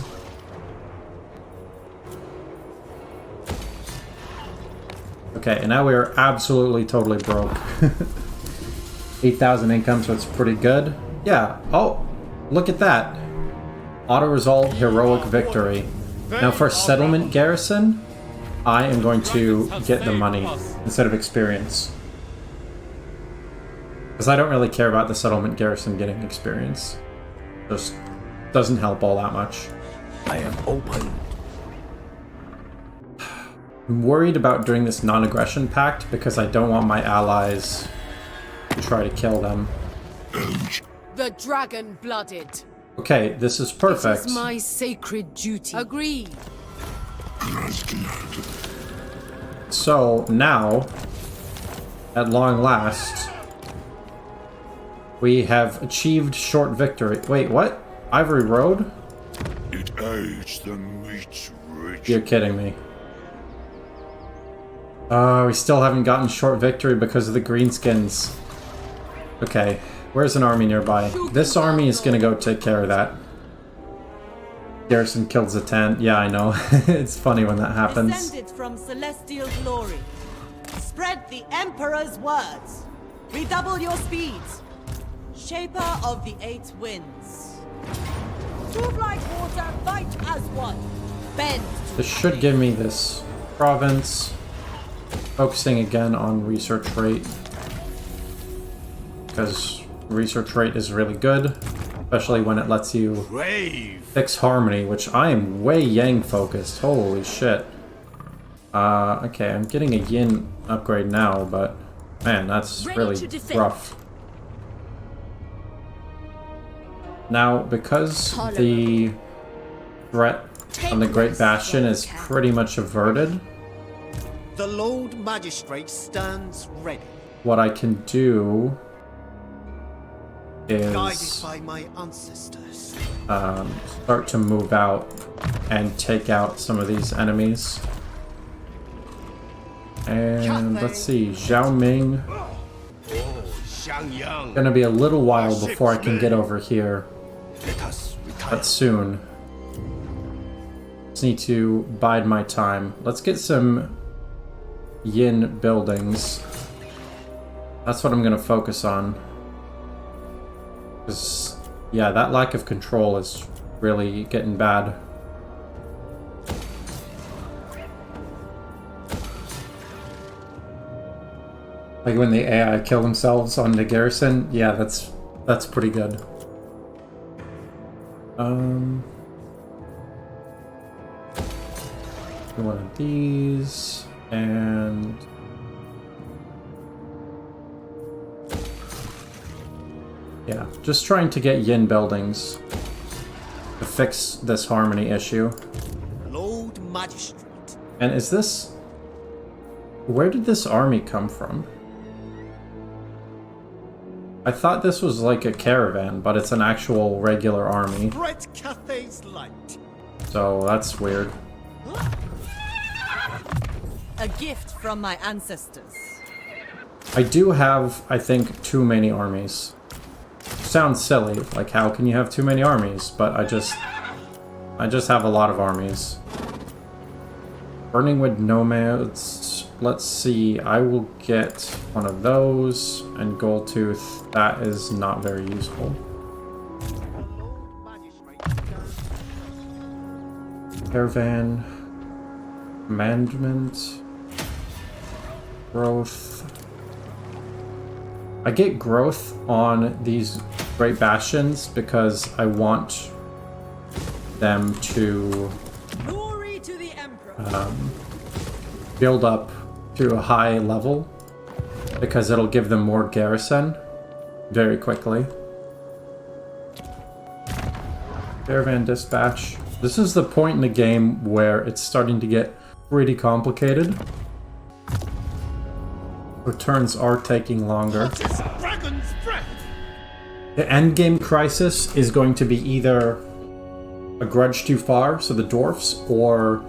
Okay, and now we are absolutely totally broke. 8,000 income, so it's pretty good. Yeah, oh, look at that. Auto-resolve heroic victory. Now for settlement garrison, I am going to get the money instead of experience. Because I don't really care about the settlement garrison getting experience. Just doesn't help all that much. I am open. I'm worried about doing this non-aggression pact because I don't want my allies to try to kill them. The dragon-blooded. Okay, this is perfect. It is my sacred duty. Agreed. So now, at long last, we have achieved short victory. Wait, what? Ivory Road? It aids the meat's rich. You're kidding me. We still haven't gotten short victory because of the greenskins. Okay, where's an army nearby? This army is gonna go take care of that. Garrison kills a tent. Yeah, I know. It's funny when that happens. Descended from celestial glory. Spread the Emperor's words. Redouble your speeds. Shaper of the 8 winds. Move like water, fight as one. Bend. This should give me this province. Focusing again on research rate. Because research rate is really good. Especially when it lets you fix harmony, which I am way yang focused. Holy shit. Okay, I'm getting a yin upgrade now, but man, that's really rough. Now, because the threat on the Great Bastion is pretty much averted, The Lord Magistrate stands ready, what I can do guided is by my ancestors. start to move out and take out some of these enemies. And let's see, Zhao Ming. Gonna be a little while before I can get over here, Let us retire. but soon. Just need to bide my time. Let's get some yin buildings. That's what I'm gonna focus on. Because, yeah, that lack of control is really getting bad. Like when the AI kill themselves on the garrison, yeah, that's pretty good. One of these, and yeah, just trying to get yin buildings to fix this harmony issue. Lord Magistrate. And is this... where did this army come from? I thought this was like a caravan, but it's an actual regular army. Brett Cathay's light. So that's weird. A gift from my ancestors. I do have, I think, too many armies. Sounds silly, like how can you have too many armies? But I just have a lot of armies. Burning with nomads. Let's see, I will get one of those, and Gold Tooth, that is not very useful. The Lord Magistrate stands Caravan, Management, Growth. I get growth on these Great Bastions because I want them to Glory to the Emperor. build up to a high level because it'll give them more garrison very quickly. Caravan dispatch. This is the point in the game where it's starting to get pretty complicated. Returns are taking longer. Dragon's breath! The endgame crisis is going to be either a Grudge Too Far, so the Dwarfs, or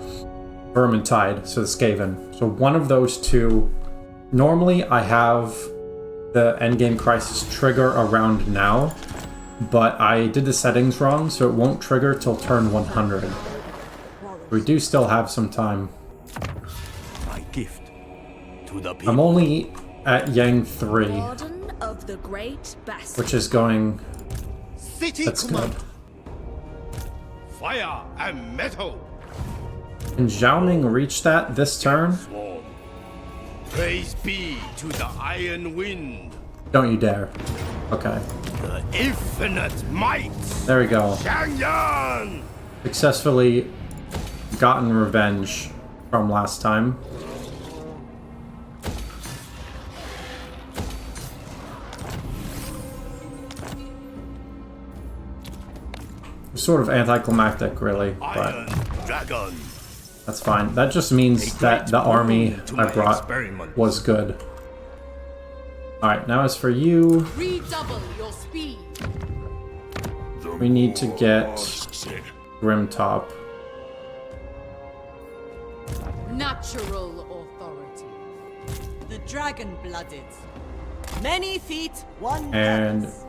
Vermintide, so the Skaven. So one of those two. Normally I have the endgame crisis trigger around now, but I did the settings wrong, so it won't trigger till turn 100. We do still have some time. My gift to the people. I'm only at Yang 3, Warden of the Great Bastard. which is going... City That's good. command. Fire and metal. Can Zhao Ming reach that this turn? Sworn. Praise be to the Iron Wind. Don't you dare. Okay. The infinite might. There we go. Shangyan! Successfully gotten revenge from last time. Sort of anticlimactic, really, but Iron Dragon. that's fine. That just means that the army to I my brought experiment. was good. Alright, now as for you, Redouble your speed. we need to get Grimtop. Natural authority. The dragon-blooded. Many feet, one And purpose.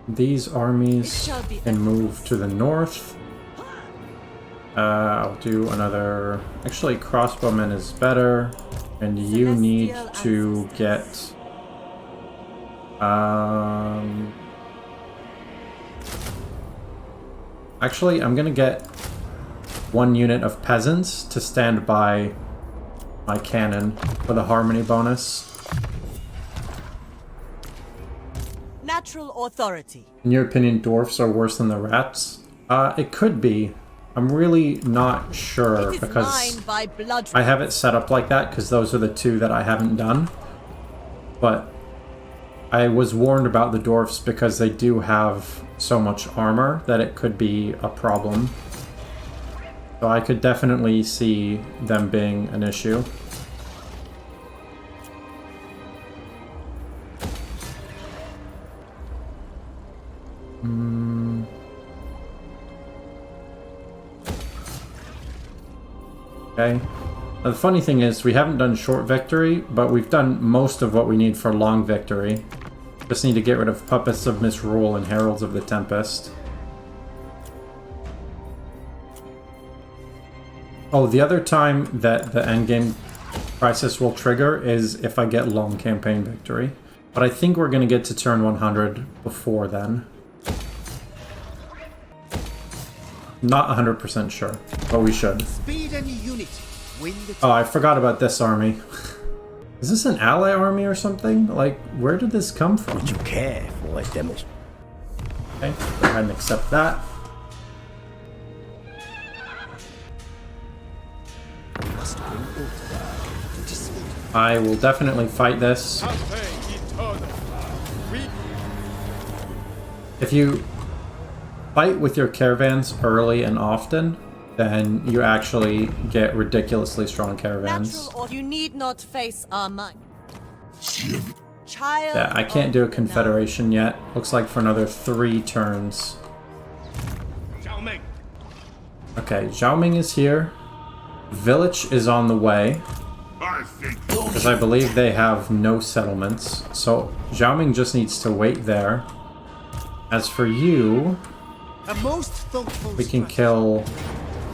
these armies It shall be can move to the north. I'll do another... Actually, crossbowman is better. And you need Celestial to get... Actually, I'm gonna get one unit of peasants to stand by my cannon for the harmony bonus. Natural authority. In your opinion, dwarfs are worse than the rats? It could be. I'm really not sure It is because mine by blood. I have it set up like that because those are the two that I haven't done. But I was warned about the dwarfs because they do have so much armor that it could be a problem. So I could definitely see them being an issue. Okay. Now, the funny thing is, we haven't done short victory, but we've done most of what we need for long victory. Just need to get rid of Puppets of Misrule and Heralds of the Tempest. Oh, the other time that the endgame crisis will trigger is if I get long campaign victory. But I think we're going to get to turn 100 before then. Not 100% sure, but we should. Speed and unity. Win the Oh, I forgot about this army. Is this an ally army or something? Like, where did this come from? You care for a demonstration. Okay, go ahead and accept that. must bring order to disorder. I will definitely fight this. Cathay eternal. If you fight with your caravans early and often, then you actually get ridiculously strong caravans. Natural, or you need not face our might. Child. Yeah, I can't do a of the confederation yet. Looks like for another 3 turns. Zhao Ming. Okay, Zhao Ming is here. Village is on the way, I think because I believe they have no settlements. So Zhao Ming just needs to wait there. As for you, A most thoughtful we can strategy. kill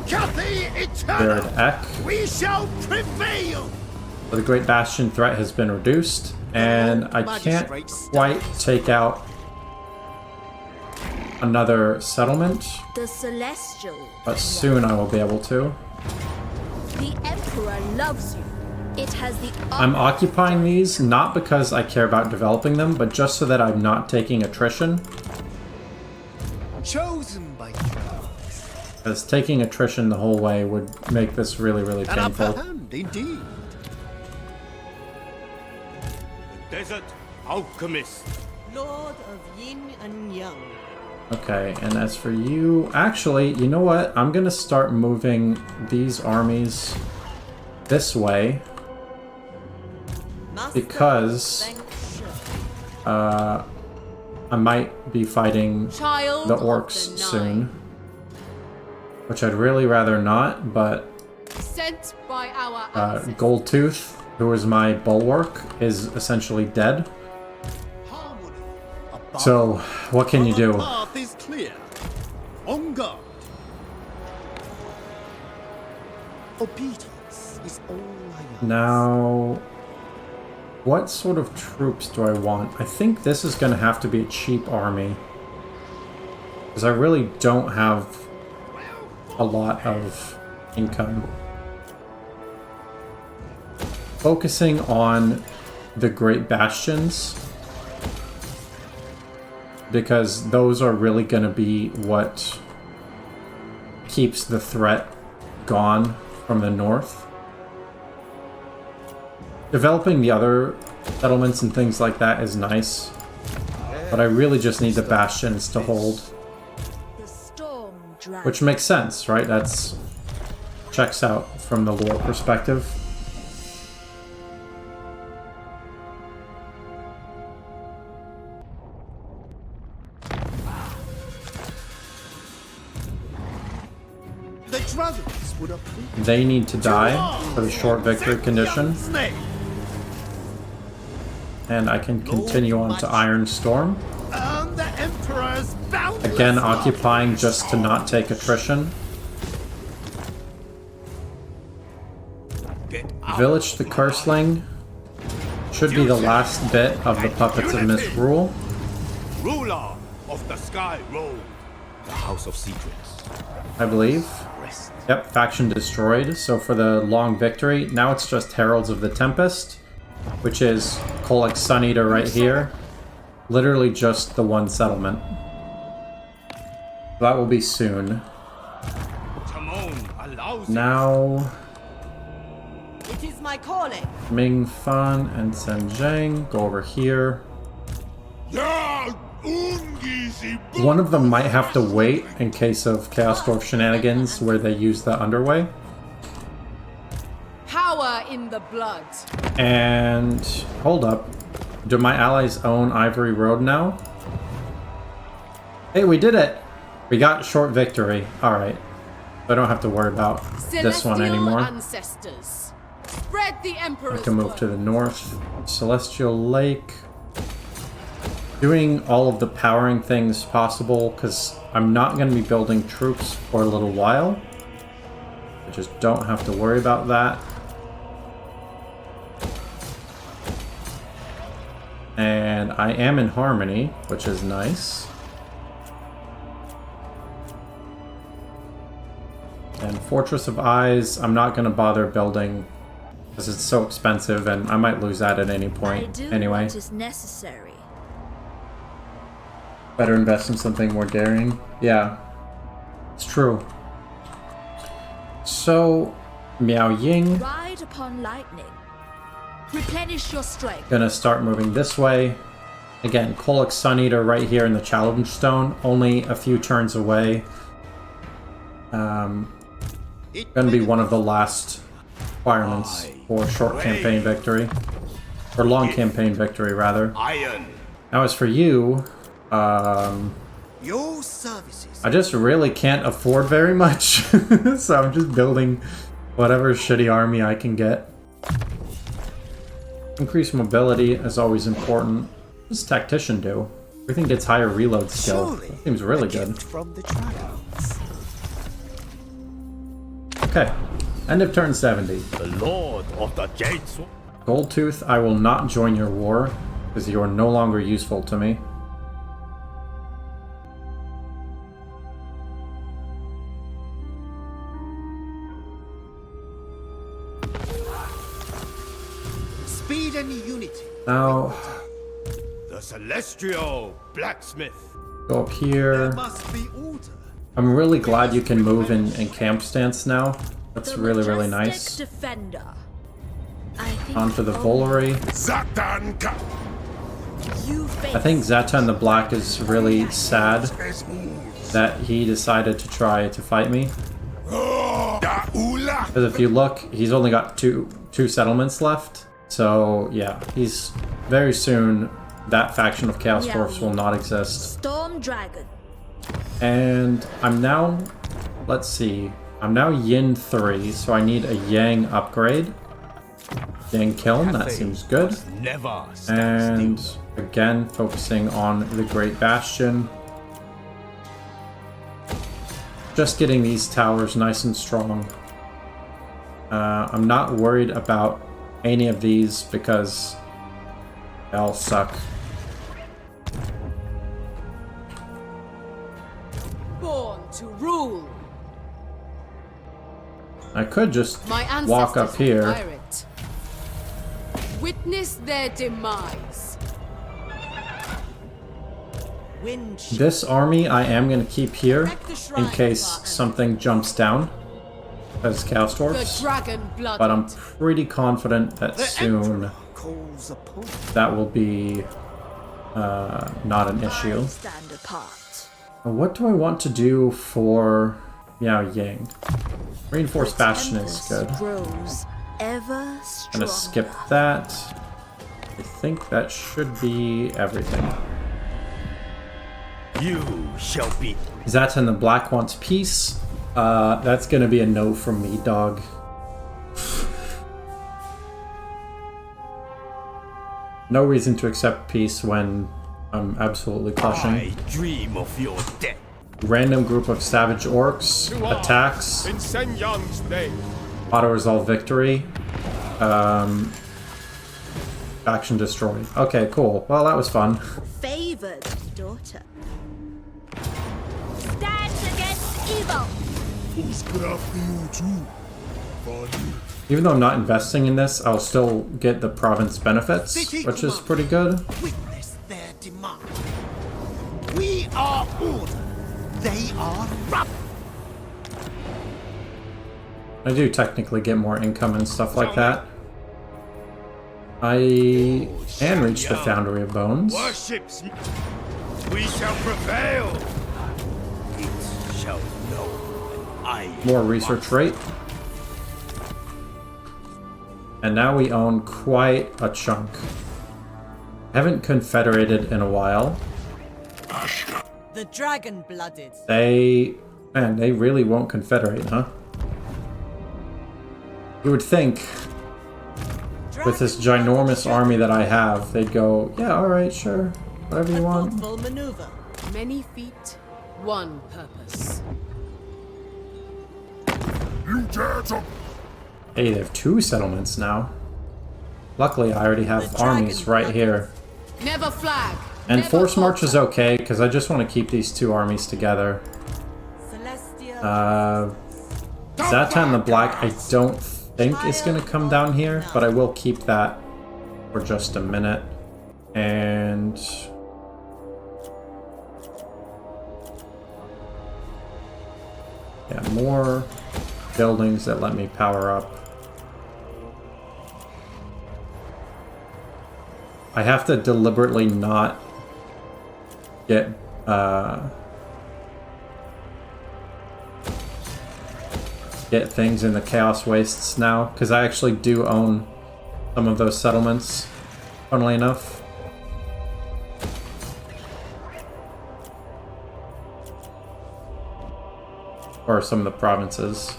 Cathay Jared eternal. Eck. We shall prevail. The Great Bastion threat has been reduced, and I can't quite take out another settlement, The Celestial. but soon I will be able to. The Emperor loves you. It has the I'm occupying these not because I care about developing them, but just so that I'm not taking attrition, Chosen by gods. because taking attrition the whole way would make this really, really An upper painful. hand, indeed. The desert alchemist. Lord of Yin and Yang. Okay, and as for you... Actually, you know what? I'm gonna start moving these armies this way. Because... I might be fighting Child the of orcs the soon. Nine. Which I'd really rather not, but... Sent by our ancestors. Goldtooth, who is my bulwark, is essentially dead. So, what can you do? The path is clear. On guard. Obedience is all I ask. Now, what sort of troops do I want? I think this is going to have to be a cheap army. Because I really don't have a lot of income. Focusing on the Great Bastions. Because those are really going to be what keeps the threat gone from the north. Developing the other settlements and things like that is nice. But I really just need the bastions to hold. The storm dragon. Which makes sense, right? That's checks out from the lore perspective. The dragons would approve. They need to die for the short victory condition. And I can continue on to Iron Storm. Earn the Emperor's boundless Again, love. occupying just to not take attrition. Get out. Village the Curseling should be the last bit of the Puppets of Misrule. Ruler of the Sky Road. The House of Secrets. I believe. Rest. Yep, faction destroyed. So for the long victory, now it's just Heralds of the Tempest, which is Kolek Suneater right here. Literally just the one settlement. That will be soon. Timon allows it. Now, It is my calling. Ming Fan and Sen Zhang go over here. One of them might have to wait in case of Chaos Dwarf shenanigans where they use the underway. Power in the blood. And hold up. Do my allies own Ivory Road now? Hey, we did it! We got short victory. Alright. I don't have to worry about this one Celestial anymore. ancestors. Spread the I Emperor's can move word. to the north. Celestial Lake. Doing all of the powering things possible, because I'm not going to be building troops for a little while. I just don't have to worry about that. And I am in harmony, which is nice. And Fortress of Eyes, I'm not going to bother building because it's so expensive and I might lose that at any I point. do Anyway, what is necessary. better invest in something more daring. Yeah, it's true. So, Miao Ying, Ride upon lightning. Replenish your strength. gonna start moving this way. Again, Kolek Suneater right here in the Challenge Stone, only a few turns away. Gonna be one of the last requirements for short campaign victory. Or long campaign victory, rather. Iron. Now as for you, Your services. I just really can't afford very much. So I'm just building whatever shitty army I can get. Increased mobility is always important. What does Tactician do? Everything gets higher reload skill. Surely That seems really a good. gift from the dragons. Okay. End of turn 70. The Lord of the Gates. Goldtooth, I will not join your war, because you are no longer useful to me. Speed and unity. Now, The Celestial Blacksmith. go up here. Must be order. I'm really glad you can move in camp stance now. That's The really, really majestic nice. Defender. I think Onto the only Volary. Zatanka! You face I think Zatan the Black is really sad that he decided to try to fight me. Because if you look, he's only got two settlements left. So yeah, he's very soon that faction of Chaos Dwarfs will not exist. Storm Dragon. And I'm now, let's see, I'm now Yin 3, so I need a Yang upgrade. Yang Kiln, that seems good. Never And again, focusing on the Great Bastion. Just getting these towers nice and strong. I'm not worried about any of these because they all suck. Born to rule. I could just My ancestors walk up here. require it. Witness their demise. Wind This army I am going to keep here in case something jumps down as Chaos The Dwarfs. dragon blood. But I'm pretty confident that soon Calls upon that will be not an issue. Stand apart. What do I want to do for Miao Yang? Reinforced Bastion is good. Grows ever stronger. Gonna skip that. I think that should be everything. You shall be. Zatan the Black wants peace. That's gonna be a no from me, dog. No reason to accept peace when I'm absolutely crushing. I dream of your death. Random group of savage orcs attacks. In Sen Yang's name. Auto-resolve victory. Faction destroyed. Okay, cool. Well, that was fun. Favored daughter. Stands against evil. Who's good after you too? Funny. Even though I'm not investing in this, I'll still get the province benefits, which is pretty good. witness their demand. We are order. They are rough. I do technically get more income and stuff like that. I can reach the Foundry of Bones. Worships. We shall prevail. It shall know. I More research rate. And now we own quite a chunk. Haven't confederated in a while. The dragon-blooded. Man, they really won't confederate, huh? You would think, with this ginormous army that I have, they'd go, yeah, alright, sure, whatever you want. Thoughtful maneuver. Many feet, one purpose. You dare to Hey, they have 2 settlements now. Luckily, I already have armies right here. Never flag. And never Force March falter. is okay, because I just want to keep these 2 armies together. Celestial. Zatan the Black, I don't think is going to come down here, but I will keep that for just a minute. And yeah, more buildings that let me power up. I have to deliberately not get things in the Chaos Wastes now, because I actually do own some of those settlements, funnily enough. Or some of the provinces.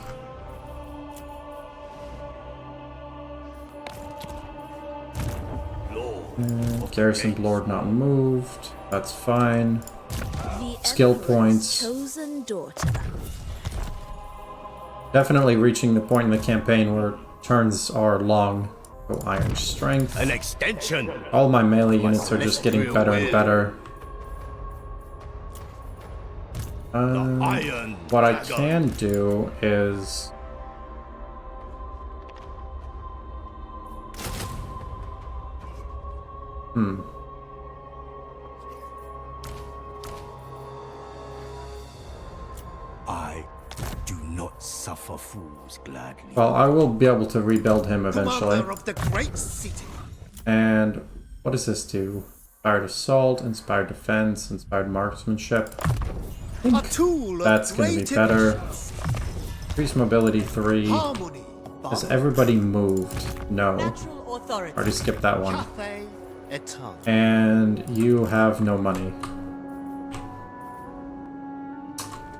Garrison Lord not moved. That's fine. The Skill Emperor's points. Chosen daughter. Definitely reaching the point in the campaign where turns are long. Oh, Iron Strength. An extension. All my melee units are just getting better and better. Iron What I Dragon. can do is... I do not suffer fools gladly. Well, I will be able to rebuild him eventually. Commander of the great city. And what does this do? Inspired assault, inspired defense, inspired marksmanship. A tool That's of going to great be better. importance. Increase mobility 3. Harmony. Has everybody moved? No. Natural authority. Already skipped that one. Cathay eternal. And you have no money.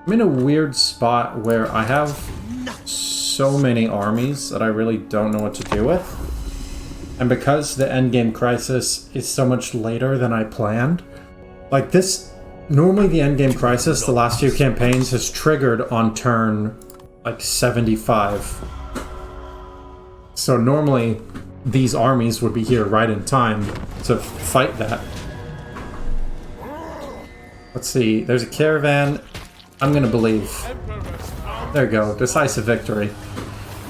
I'm in a weird spot where I have so many armies that I really don't know what to do with. And because the endgame crisis is so much later than I planned, like this, normally the endgame crisis, the last few campaigns, has triggered on turn like 75. So normally these armies would be here right in time to fight that. Let's see, there's a caravan. I'm gonna believe. There you go, decisive victory.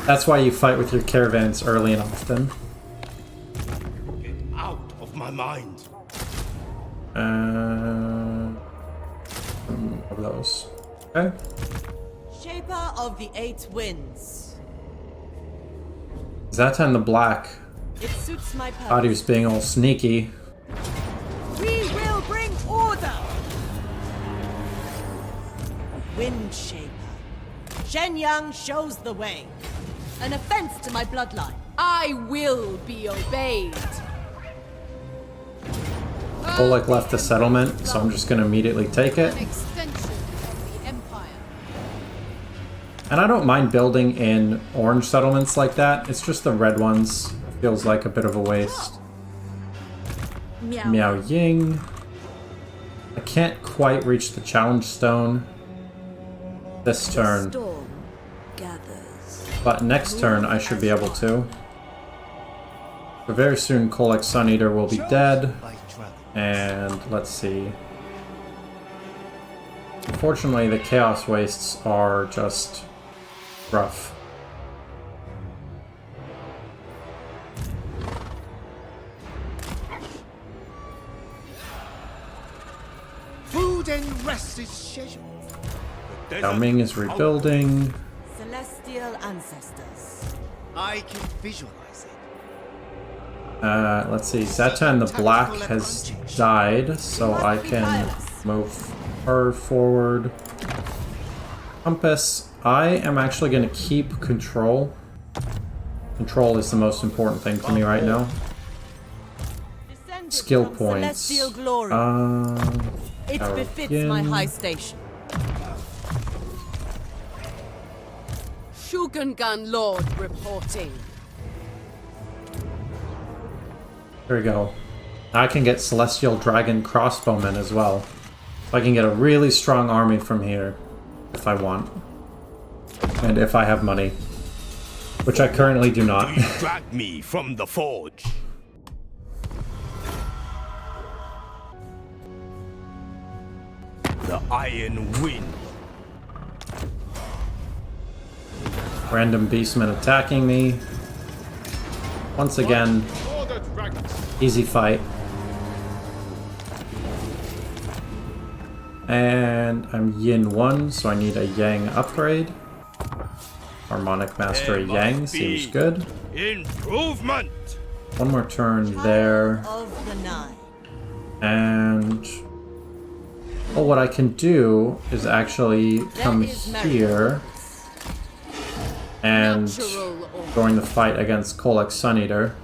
That's why you fight with your caravans early and often. Get out of my mind. Of those. Okay. Shaper of the 8 winds. Zatan the Black. It suits my Thought he was purpose. being all sneaky. We will bring order. Wind Shaper. Shenyang shows the way. An offense to my bloodline. I will be obeyed. Oleg left the settlement, so I'm just gonna immediately take it. An extension of the Empire. And I don't mind building in orange settlements like that. It's just the red ones. Feels like a bit of a waste. Meow. Miao Ying. I can't quite reach the challenge stone this turn, Storm gathers. but next turn I should be able to. But very soon Kolek Sun Eater will be dead, By dragon. and let's see. Unfortunately, the Chaos Wastes are just rough. Food and rest is scheduled. Zhao Ming is rebuilding. Celestial ancestors. I can visualize it. Let's see, Zatan the Black has died, so I can move her forward. Compass, I am actually going to keep control. Control is the most important thing to me right now. Descended Skill from points. Celestial glory. It Power befits again. my high station. Shugengan Lord reporting. There we go. I can get Celestial Dragon Crossbowmen as well. I can get a really strong army from here, if I want. And if I have money. Which I currently do not. You dragged me from the forge. The Iron Wind. Random beastmen attacking me. Once again, easy fight. And I'm Yin 1, so I need a Yang upgrade. Harmonic Mastery There Yang must seems be good. Improvement. One more turn there. Of the 9. And... well, what I can do is actually come is merit. here and Natural order. join the fight against Kolek Sun Eater.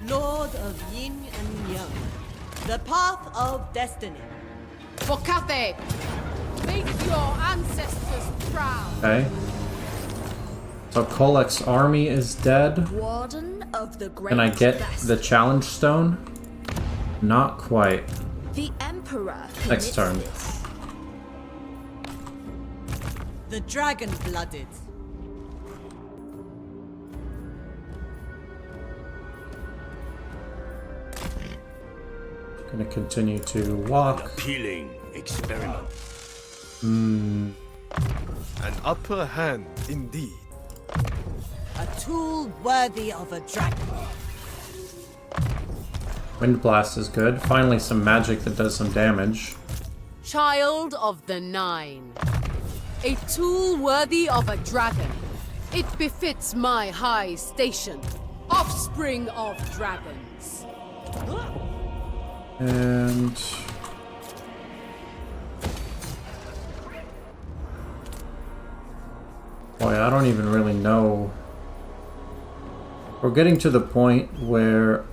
Lord of Yin and Yang. The path of destiny. For Cathay, make your ancestors proud. Okay. So Kolek's army is dead. Warden of the Great Can I get Vessel. the challenge stone? Not quite. The Emperor Next permits turn. this. The dragon blooded. Gonna continue to walk. Appealing experiment. An upper hand, indeed. A tool worthy of a dragon. Wind Blast is good. Finally some magic that does some damage. Child of the 9. A tool worthy of a dragon. It befits my high station. Offspring of dragons. And boy, I don't even really know. We're getting to the point where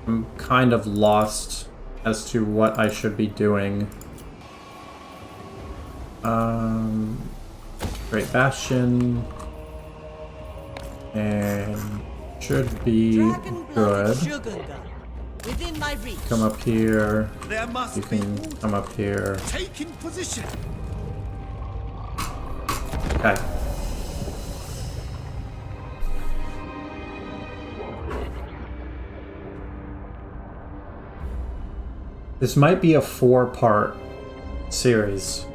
I'm kind of lost as to what I should be doing. Great Bastion. And should be good. Within my reach. Come up here. There must You can be come up here. taking position. Okay. This might be a 4-part series.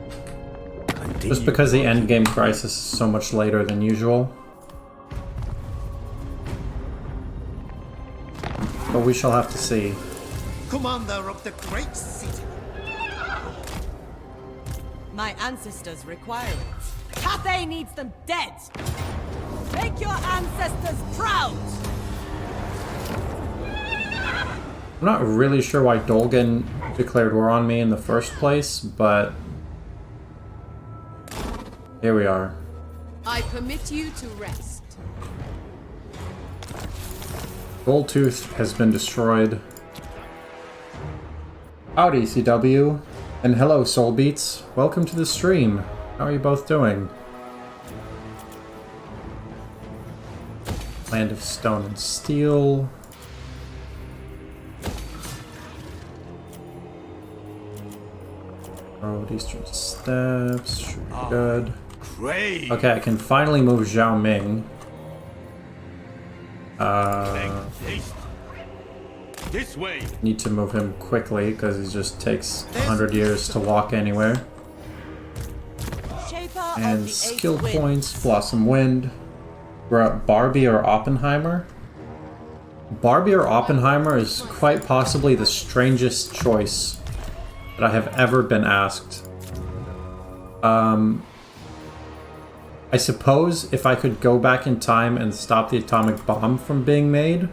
Just because the endgame crisis is so much later than usual. But we shall have to see. Commander of the great city. My ancestors require it. Cathay needs them dead. Make your ancestors proud. I'm not really sure why Dolgan declared war on me in the first place, but here we are. I permit you to rest. Goldtooth has been destroyed. Howdy, CW. And hello, Soulbeats. Welcome to the stream. How are you both doing? Land of Stone and Steel. Road Eastern Steps. Should be good. Great. Okay, I can finally move Zhao Ming. This way. Need to move him quickly because he just takes 100 years to walk anywhere. Shaper of And the skill eighth wind. points, Blossom Wind. We're at Barbie or Oppenheimer. Barbie or Oppenheimer is quite possibly the strangest choice that I have ever been asked. I suppose if I could go back in time and stop the atomic bomb from being made,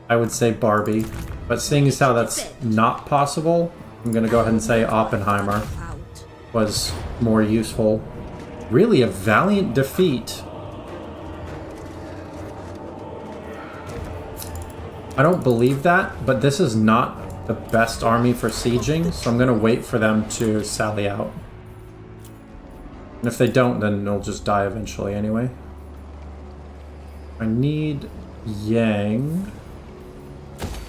I would say Barbie. But seeing as how that's not possible, I'm gonna go ahead and say Oppenheimer was more useful. Really a valiant defeat. I don't believe that, but this is not the best army for sieging, so I'm gonna wait for them to sally out. And if they don't, then they'll just die eventually anyway. I need Yang.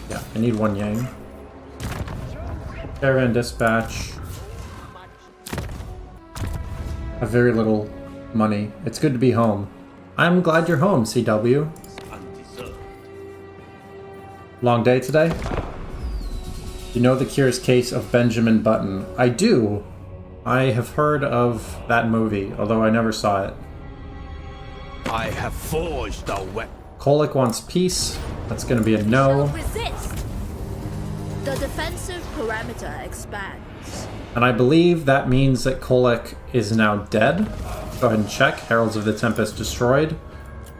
Yeah, I need 1 Yang. Caravan dispatch. I have very little money. It's good to be home. I'm glad you're home, CW. Undeserved. Long day today? You know the Curious Case of Benjamin Button? I do. I have heard of that movie, although I never saw it. I have forged a weapon. Kolick wants peace. That's going to be a no. Resist. The defensive parameter expands. And I believe that means that Kolick is now dead. Go ahead and check. Heralds of the Tempest destroyed.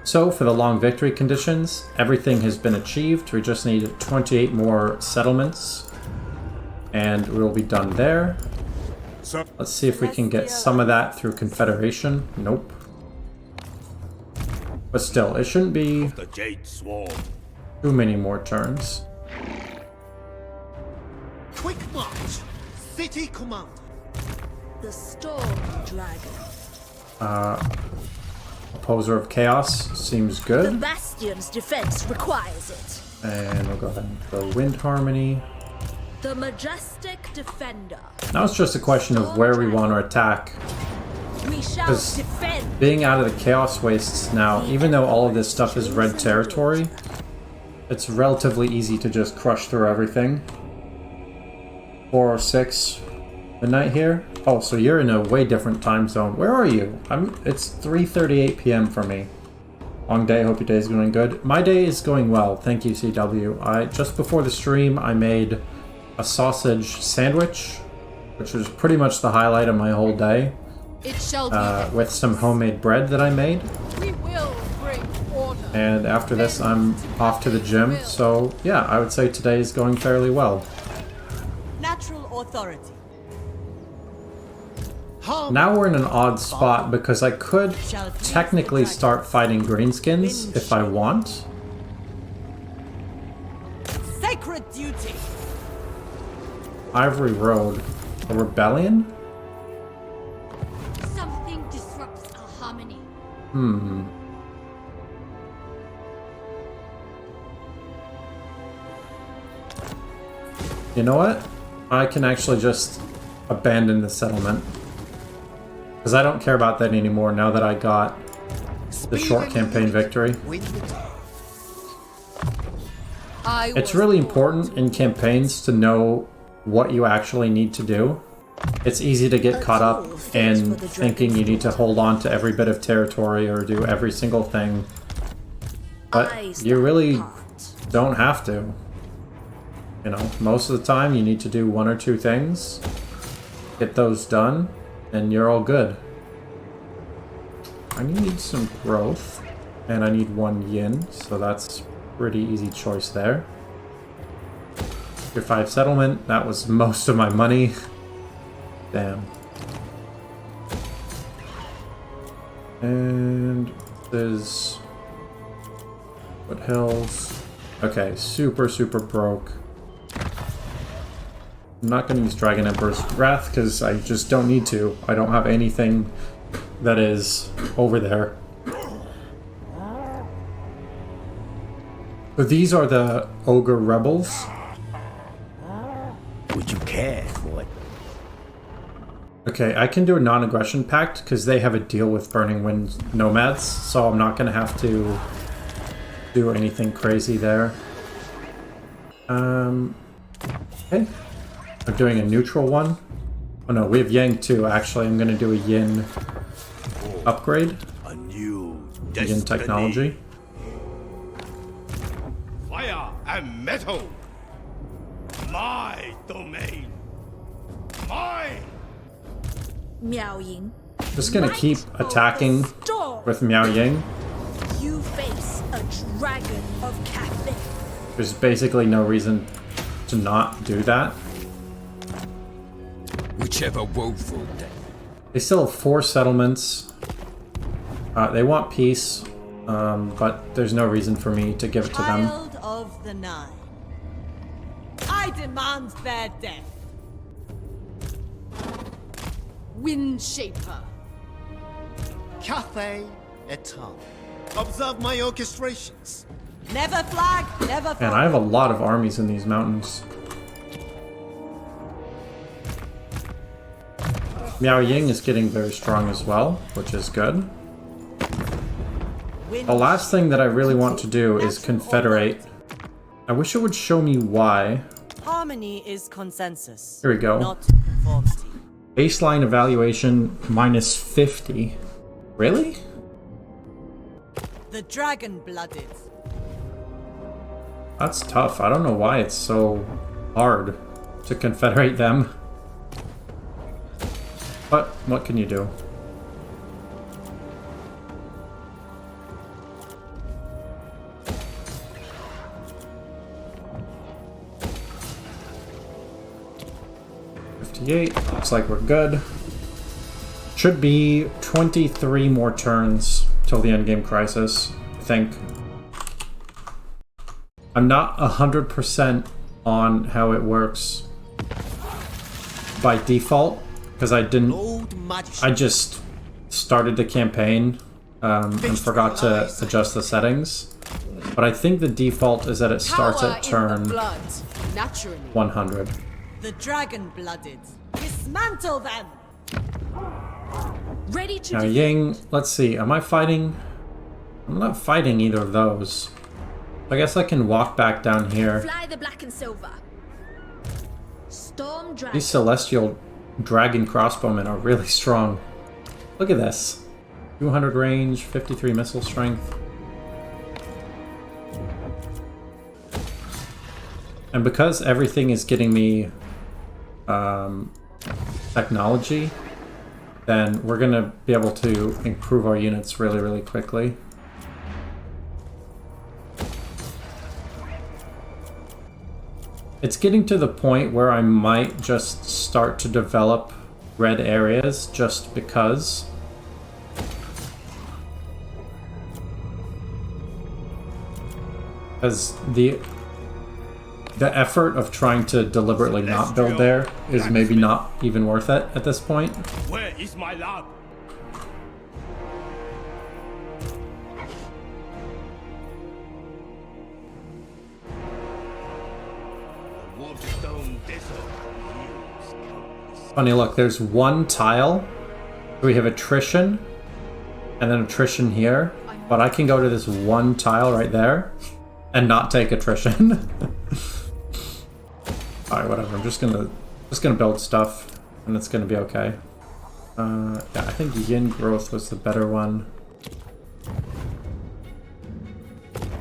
So, for the long victory conditions, everything has been achieved. We just need 28 more settlements. And we'll be done there. Let's see if we can get some of that through Confederation. Nope. But still, it shouldn't be The Jade Swarm. too many more turns. Quick march. City commander. The Storm Dragon. Opposer of Chaos seems The good. Bastion's defense requires it. And we'll go ahead and throw Wind Harmony. The Majestic Defender. Now it's just a question of where we want to attack. We shall 'Cause defend. being out of the Chaos Wastes now, even though all of this stuff is red territory, it's relatively easy to just crush through everything. 4:06 midnight here. Oh, so you're in a way different time zone. Where are you? It's 3:38 p.m. for me. Long day. Hope your day is going good. My day is going well. Thank you, CW. Just before the stream, I made a sausage sandwich, which was pretty much the highlight of my whole day. It shall be. With some homemade bread that I made. We will bring order. And after this, I'm off to the gym. So yeah, I would say today is going fairly well. Natural authority. Now we're in an odd spot because I could technically start fighting greenskins if I want. Sacred duty. Ivory Road. A rebellion? Something disrupts our harmony. You know what? I can actually just abandon the settlement. Because I don't care about that anymore now that I got the short campaign victory. It's really important in campaigns to know what you actually need to do. It's easy to get caught up in thinking you need to hold on to every bit of territory or do every single thing. But you really don't have to. You know, most of the time you need to do one or two things, get those done, and you're all good. I need some growth, and I need 1 yin, so that's pretty easy choice there. Tier 5 settlement, that was most of my money. Damn. And there's foothills. Okay, super broke. I'm not going to use Dragon Emperor's Wrath because I just don't need to. I don't have anything that is over there. So these are the Ogre Rebels. Would you care for it? Okay, I can do a non-aggression pact because they have a deal with Burning Wind Nomads, so I'm not going to have to do anything crazy there. Okay. I'm doing a neutral one. Oh no, we have Yang too. Actually, I'm going to do a Yin upgrade. A new Yin technology. Fire and metal. My domain. Mine. Miao Ying. Just going to keep attacking with Miao Ying. You face a dragon of Cathay. There's basically no reason to not do that. Whichever woeful day. They still have 4 settlements. They want peace, but there's no reason for me to give it to them. Child of the Nine. I demand their death. Wind Shaper. Cathay et al. Observe my orchestrations. Never flag, never And I have a lot of armies in these mountains. Miao Ying is getting very strong as well, which is good. The last thing that I really want to do is confederate. I wish it would show me why. Harmony is consensus. Here we go. Not conformity. Baseline evaluation minus 50. Really? The dragon-blooded. That's tough. I don't know why it's so hard to confederate them. But what can you do? Looks like we're good. Should be 23 more turns till the endgame crisis, I think. I'm not 100% on how it works by default, because I just started the campaign and forgot to adjust the settings. But I think the default is that it starts at turn 100. The dragon-blooded. Dismantle them! Ready to Now Ying, let's see, am I fighting? I'm not fighting either of those. I guess I can walk back down here. fly the black and silver. Storm dragon. These celestial dragon crossbowmen are really strong. Look at this. 200 range, 53 missile strength. And because everything is getting me technology, then we're going to be able to improve our units really, really quickly. It's getting to the point where I might just start to develop red areas just because. Because the effort of trying to deliberately not build there is maybe not even worth it at this point. Where is my lab? The Warpstone Desert yields countless. Funny, look, there's one tile. We have attrition, and then attrition here. But I can go to this one tile right there and not take attrition. Alright, whatever. I'm just gonna build stuff, and it's gonna be okay. Yeah, I think yin growth was the better one.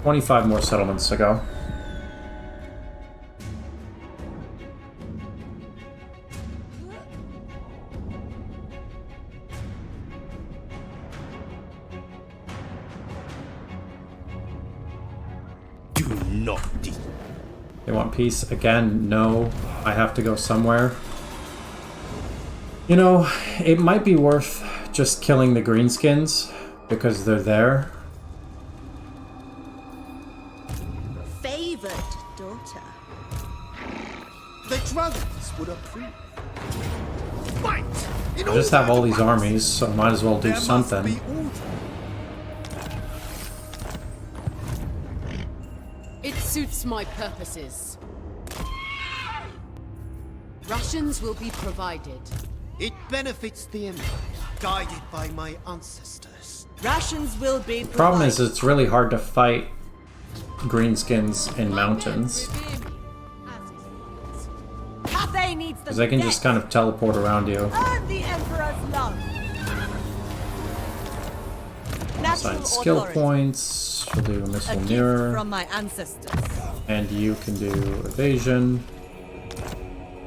25 more settlements to go. Do not They want peace again? No, I have to go somewhere. You know, it might be worth just killing the greenskins because they're there. Favored daughter. The dragons would approve. Fight! I just have all these armies, so I might as well do something. It suits my purposes. Rations will be provided. It benefits the Empire, guided by my ancestors. Rations will be provided. Problem is, it's really hard to fight greenskins in mountains. Cathay needs the Because they can just kind of teleport around you. Earn the Emperor's love. Natural Assign skill authority. points. We'll do A missile gift mirror. from my ancestors. And you can do evasion.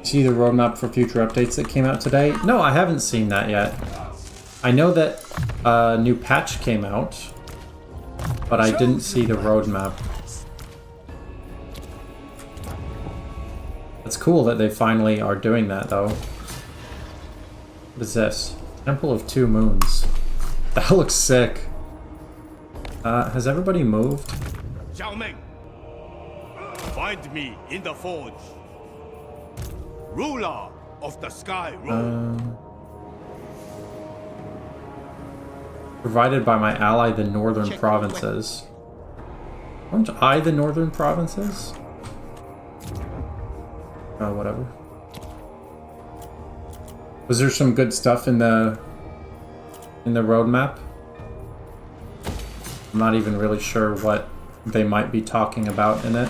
See the roadmap for future updates that came out today? No, I haven't seen that yet. I know that a new patch came out, but I didn't see the roadmap. It's cool that they finally are doing that, though. What is this? Temple of Two Moons. That looks sick. Has everybody moved? Zhao Ming, find me in the forge. Ruler of the sky road. Provided by my ally, the Northern Provinces. Aren't I the Northern Provinces? Oh, whatever. Was there some good stuff in the roadmap? I'm not even really sure what they might be talking about in it.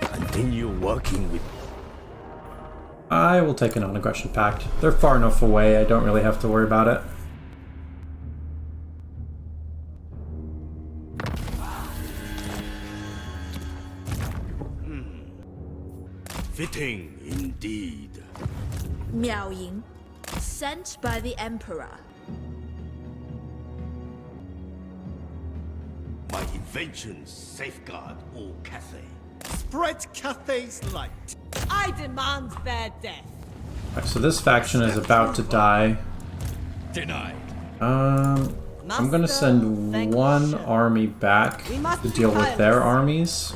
Continue working with. I will take a non-aggression pact. They're far enough away, I don't really have to worry about it. Fitting indeed. Miao Ying, sent by the Emperor. My inventions safeguard all Cathay. Spread Cathay's light. I demand their death. Alright, so this faction is about to die. Denied. I'm gonna send one army back to deal with their armies,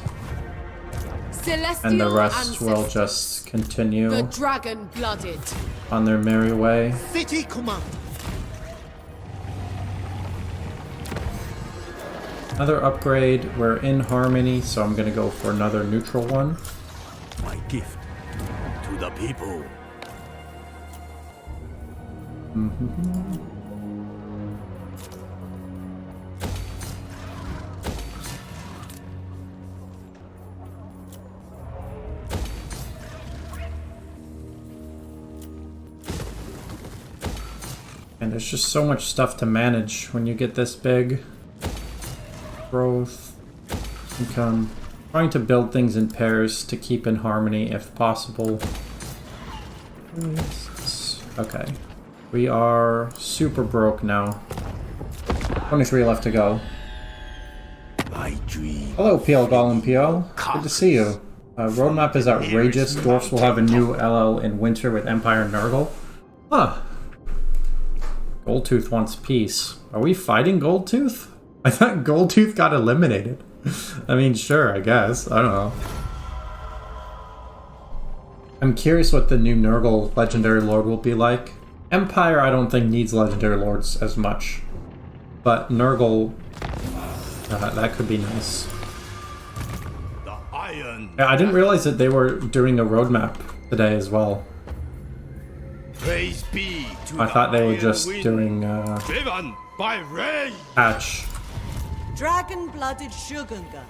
Celestial and the rest ancestors, will just continue the dragon-blooded. on their merry way. City command. Another upgrade. We're in harmony, so I'm gonna go for another neutral one. My gift to the people. And there's just so much stuff to manage when you get this big. Growth, income. Trying to build things in pairs to keep in harmony if possible. Okay. We are super broke now. 23 left to go. My dream. Hello, PL Golem PL. Good to see you. Roadmap is outrageous. Dwarfs will have a new LL in winter with Empire Nurgle. Huh. Goldtooth wants peace. Are we fighting Goldtooth? I thought Goldtooth got eliminated. I mean, sure, I guess. I don't know. I'm curious what the new Nurgle Legendary Lord will be like. Empire, I don't think, needs Legendary Lords as much. But Nurgle, that could be nice. The Iron. Yeah, I didn't realize that they were doing a roadmap today as well. Praise be to I thought they were Iron just Wind, doing driven by rage. patch. Dragon-blooded Shogunga.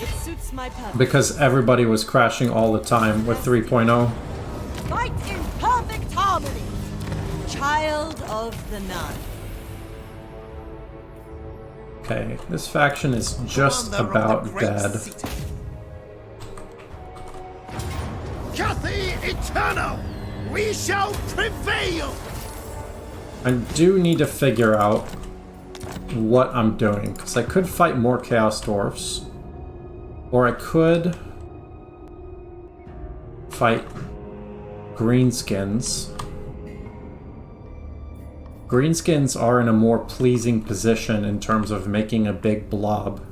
It suits my purpose. Because everybody was crashing all the time with 3.0. Fight in perfect harmony. Child of the Nine. Okay, this faction is just Commander of about the great dead. city. Cathay Eternal! We shall prevail! I do need to figure out what I'm doing, because I could fight more Chaos Dwarfs, or I could fight Greenskins. Greenskins are in a more pleasing position in terms of making a big blob.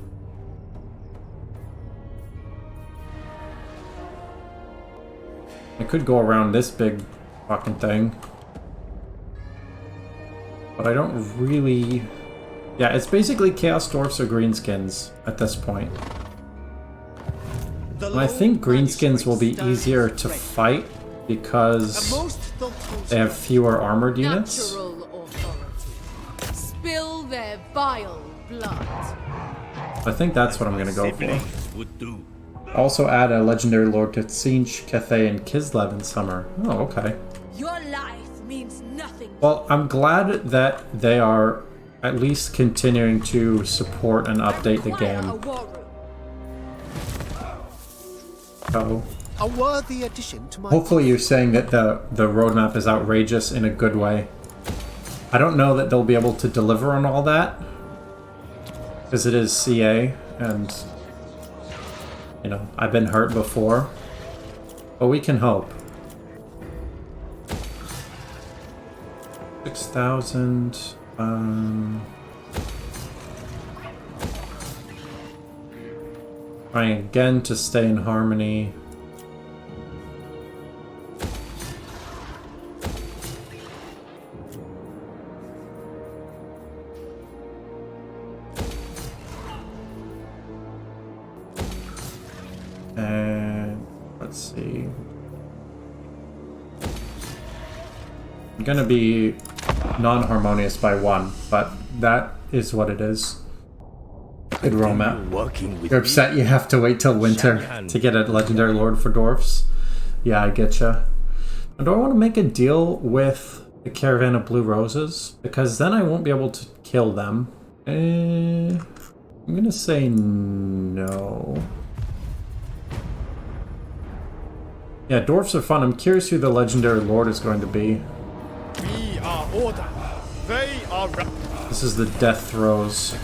I could go around this big fucking thing. But I don't really... Yeah, it's basically Chaos Dwarfs or Greenskins at this point. And I think Greenskins will be easier to fight because they have fewer armored units. Natural authority. Spill their vile blood. I think that's what I'm gonna go for. Siblings would do. Also add a Legendary Lord to Tzinch, Cathay, and Kislev in summer. Oh, okay. Your life means nothing. Well, I'm glad that they are at least continuing to support and update the Require a game. war room. So, A worthy addition to my... hopefully you're saying that the roadmap is outrageous in a good way. I don't know that they'll be able to deliver on all that, because it is CA, and, you know, I've been hurt before, but we can hope. 6,000, trying again to stay in harmony. And let's see. I'm gonna be non-harmonious by 1, but that is what it is. Good roadmap. Working with You're upset you have to wait till winter to get a Legendary Lord for Dwarfs? Yeah, I getcha. Do I want to make a deal with the Caravan of Blue Roses? Because then I won't be able to kill them. I'm gonna say no. Yeah, dwarfs are fun. I'm curious who the Legendary Lord is going to be. We are order. They are... This is the death throes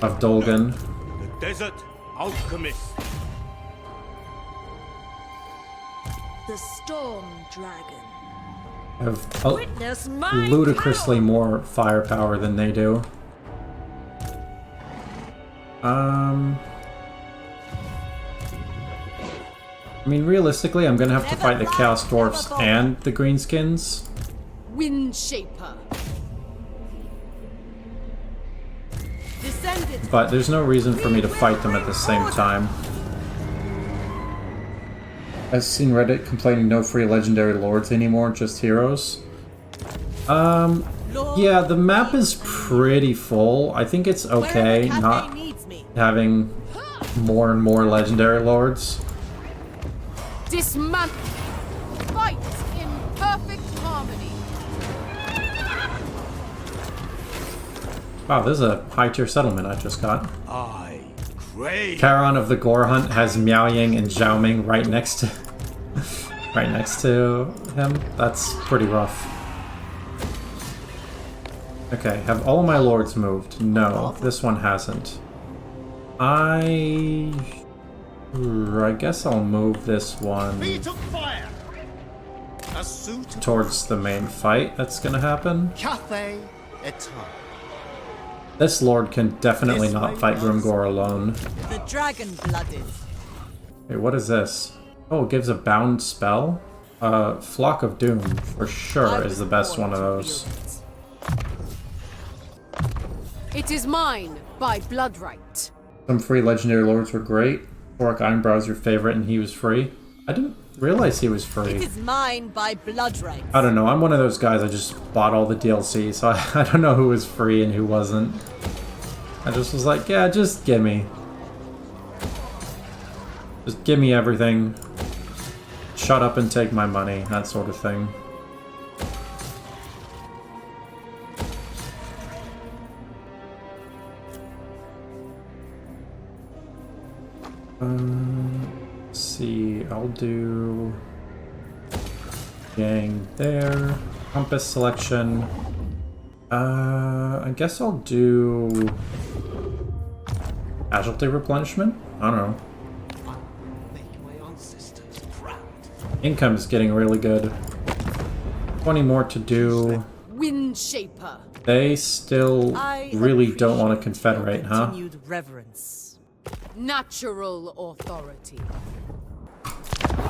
of Dolgan. the desert alchemist. The Storm Dragon. Have Witness my ludicrously power. more firepower than they do. I mean, realistically, I'm gonna have to fight the Chaos Dwarfs and the Greenskins. Windshaper. Descended. But there's no reason for me to fight them at the same time. I've seen Reddit complaining no free Legendary Lords anymore, just heroes. Yeah, the map is pretty full. I think it's okay not having more and more Legendary Lords. Dismantle. Fight in perfect harmony. Wow, this is a high-tier settlement I just got. I crave. Charon of the Gore Hunt has Miao Ying and Zhao Ming right next to him. That's pretty rough. Okay, have all my lords moved? No, this one hasn't. I guess I'll move this one towards the main fight that's gonna happen. Cathay Eton. This lord can definitely not fight Grimgor alone. The dragon-blooded. Wait, what is this? Oh, it gives a bound spell? Flock of Doom, for sure, is the best one of those. It is mine by blood right. Some free legendary lords were great. Orc Ironbrow's your favorite and he was free. I didn't realize he was free. It is mine by blood right. I don't know, I'm one of those guys, I just bought all the DLC, so I don't know who was free and who wasn't. I just was like, yeah, just gimme. Just give me everything. Shut up and take my money, that sort of thing. Let's see, I'll do Yang there. Compass selection. I guess I'll do casualty replenishment? I don't know. Income is getting really good. 20 more to do. Wind Shaper. They still really don't want to confederate, huh? Continued reverence. Natural authority.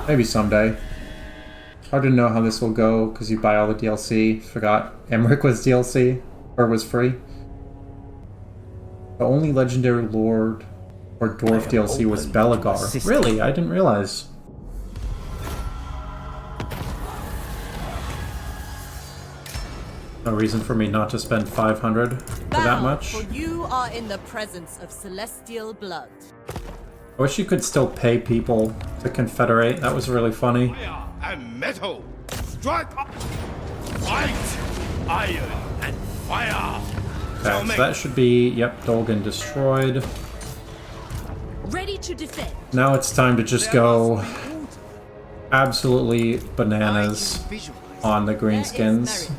Maybe someday. Hard to know how this will go because you buy all the DLC. Forgot Emmerich was DLC or was free. The only legendary lord or dwarf DLC was Belagar. Really? I didn't realize. No reason for me not to spend 500 for that much. For you are in the presence of celestial blood. I wish you could still pay people to confederate. That was really funny. Fire and metal. Strike up. Fight. Iron and fire. Okay, so that should be, yep, Dolgan destroyed. Ready to defend. Now it's time to just go absolutely bananas on the greenskins.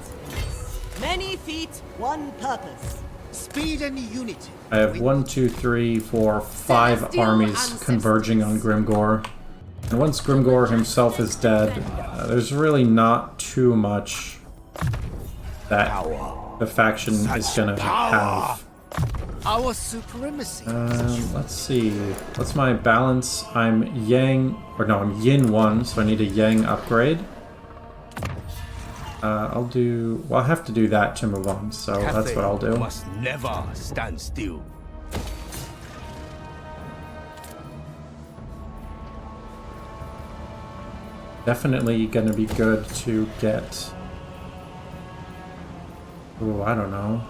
Many feet, one purpose. Speed and unity. I have 1, 2, 3, 4, 5 armies converging on Grimgor. And once Grimgor himself is dead, there's really not too much that the faction is gonna have. Our supremacy. Let's see. What's my balance? I'm Yang, or no, I'm Yin 1, so I need a Yang upgrade. I'll do... Well, I'll have to do that to move on, so that's what I'll do. Must never stand still. Definitely gonna be good to get... Ooh, I don't know.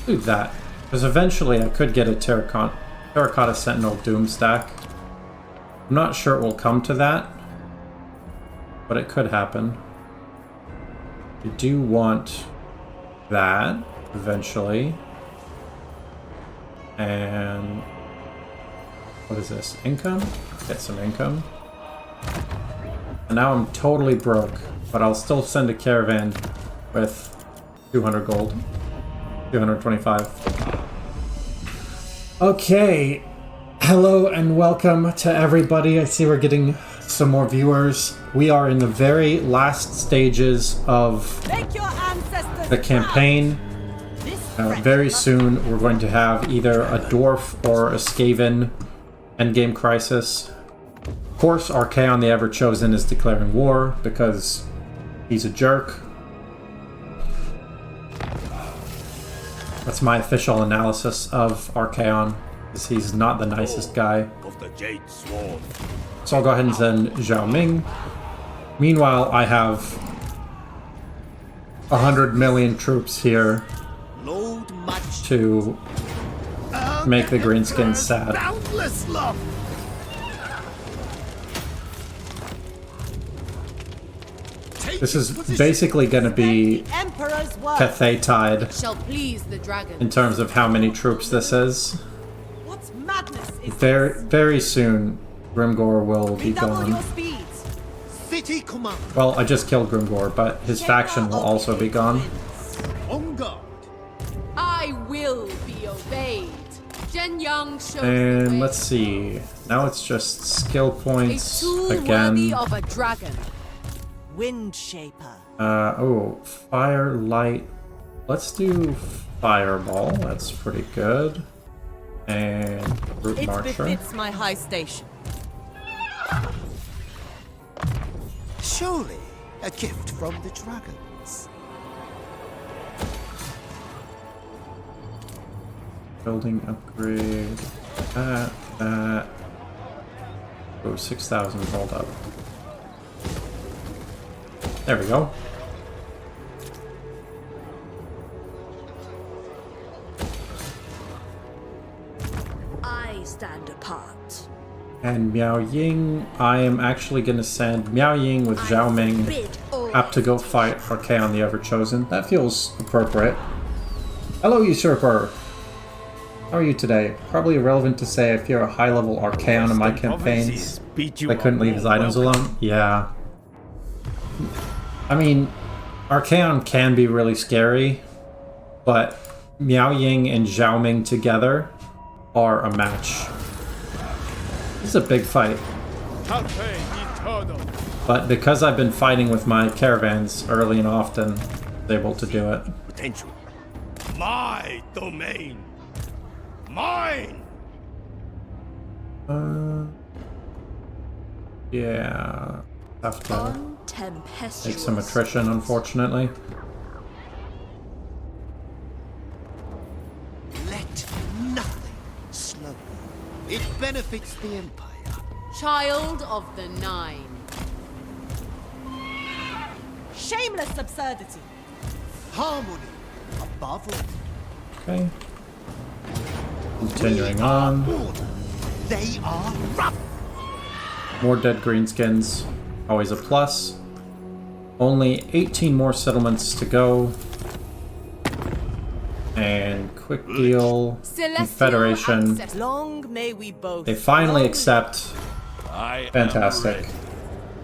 Do that. Because eventually I could get a Terracotta Sentinel Doom stack. I'm not sure it will come to that, but it could happen. I do want that eventually. And what is this? Income? Get some income. And now I'm totally broke, but I'll still send a caravan with 200 gold. 225. Okay. Hello and welcome to everybody. I see we're getting some more viewers. We are in the very last stages of the campaign. Very soon we're going to have either a dwarf or a Skaven endgame crisis. Of course, Archaon the Ever-Chosen is declaring war because he's a jerk. That's my official analysis of Archaon. He's not the nicest guy. So I'll go ahead and send Zhao Ming. Meanwhile, I have 100 million troops here to make the greenskins sad. This is basically going to be Cathay tide in terms of how many troops this is. Very soon, Grimgor will be gone. Mighty command. Well, I just killed Grimgor, but his Shaper faction will of also the be eight gone. winds. On guard. I will be obeyed. Zhen Yang shows the And way. let's see. Now it's just skill A points tool again. worthy of a dragon. Wind Shaper. Oh, fire, light. Let's do fireball. That's pretty good. And root It marcher. befits my high station. Surely a gift from the dragons. Building upgrade. That. Oh, 6,000 rolled up. There we go. I stand apart. And Miao Ying, I am actually going to send Miao Ying with Zhao Ming Forbid all up to go fight Archaon the Everchosen. That feels appropriate. Hello, Usurper! How are you today? Probably irrelevant to say I fear a high-level Archaon in my campaigns. I couldn't leave his items alone. Yeah. I mean, Archaon can be really scary, but Miao Ying and Zhao Ming together are a match. This is a big fight. Cathay eternal. But because I've been fighting with my caravans early and often, I was able to do it. Potential. My domain. Mine. Yeah. Have to on tempestuous. take some attrition, unfortunately. Let nothing slow you. It benefits the Empire. Child of the Nine. Shameless absurdity. Harmony above all. Okay. Continuing on. Order. They are rough. More dead greenskins. Always a plus. Only 18 more settlements to go. And quick deal. Celestial Confederation. ancestors. Long may we both. They finally long accept. I Fantastic. am ready.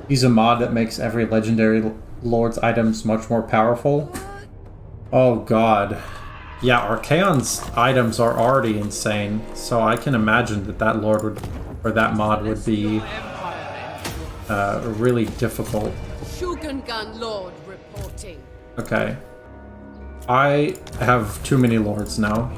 Use a mod that makes every legendary lord's items much more powerful. Oh god. Yeah, Archaon's items are already insane, so I can imagine that that lord would, or that mod would be really difficult. Shugengan Lord reporting. Okay. I have too many lords now.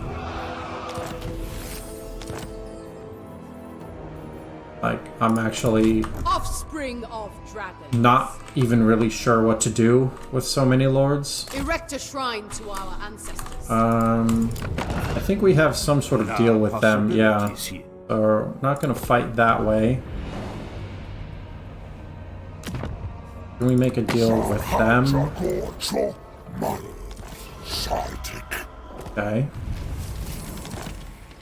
Like, I'm actually Offspring of dragons. not even really sure what to do with so many lords. Erect a shrine to our ancestors. I think we have some sort of deal with them, yeah. So we're not gonna fight that way. Can we make a deal with them? Okay.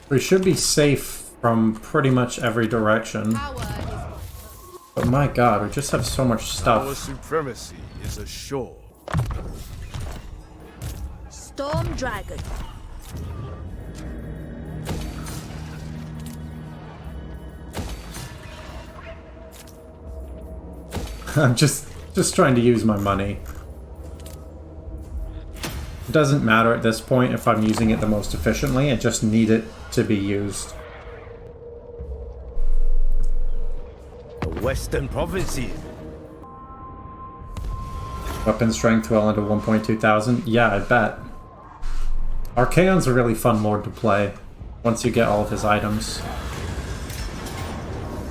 We should be safe from pretty much every direction. Power is But my god, we just have so much Our stuff. supremacy is assured. Storm Dragon. I'm just trying to use my money. It doesn't matter at this point if I'm using it the most efficiently, I just need it to be used. The Western provinces. Weapon strength well into 1.2 thousand. Yeah, I bet. Archaon's a really fun lord to play once you get all of his items.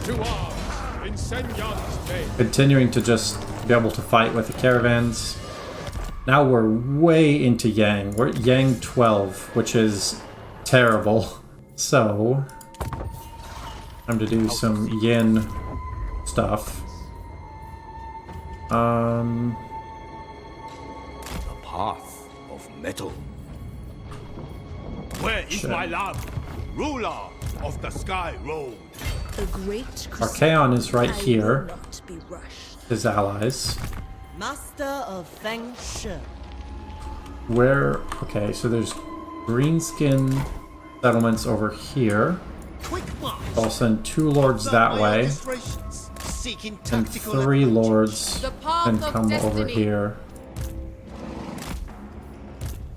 To arms in Senyan's name. Continuing to just be able to fight with the caravans. Now we're way into Yang. We're at Yang 12, which is terrible. So, time to do some Yin stuff. The path of metal. Where is Shit. my love, ruler of the Sky Road? The great Archaon is right I will here. not be rushed. His allies. Master of Feng Shi. Where... Okay, so there's greenskin settlements over here. Quick march. I'll send 2 lords that way. Orchestrations. seeking And tactical 3 advantage. lords The path can of come over destiny. here.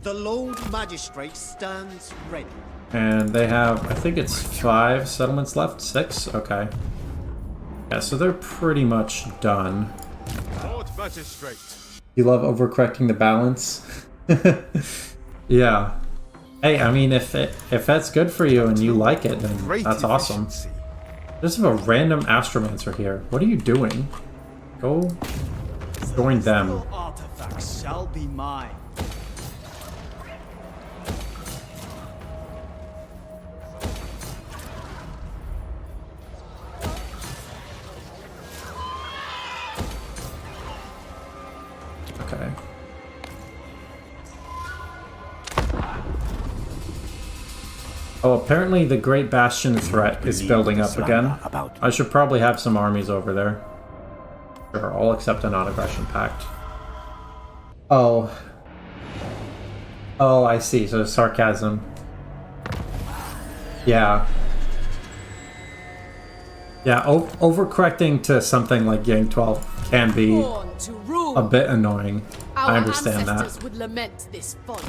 The Lord Magistrate stands ready. And they have, I think it's 5 settlements left? 6? Okay. Yeah, so they're pretty much done. Lord Magistrate. You love overcorrecting the balance? Yeah. Hey, I mean, if that's good for you and you like it, then Great that's awesome. efficiency. There's a random astromancer here. What are you doing? Go join them. Your artifacts shall be mine. Okay. Oh, apparently the Great Bastion threat is building up again. I should probably have some armies over there. Sure, all except a non-aggression pact. Oh. Oh, I see. So sarcasm. Yeah. Yeah, overcorrecting to something like Yang 12 can be Born to rule. a bit annoying. Our I understand ancestors that. would lament this folly.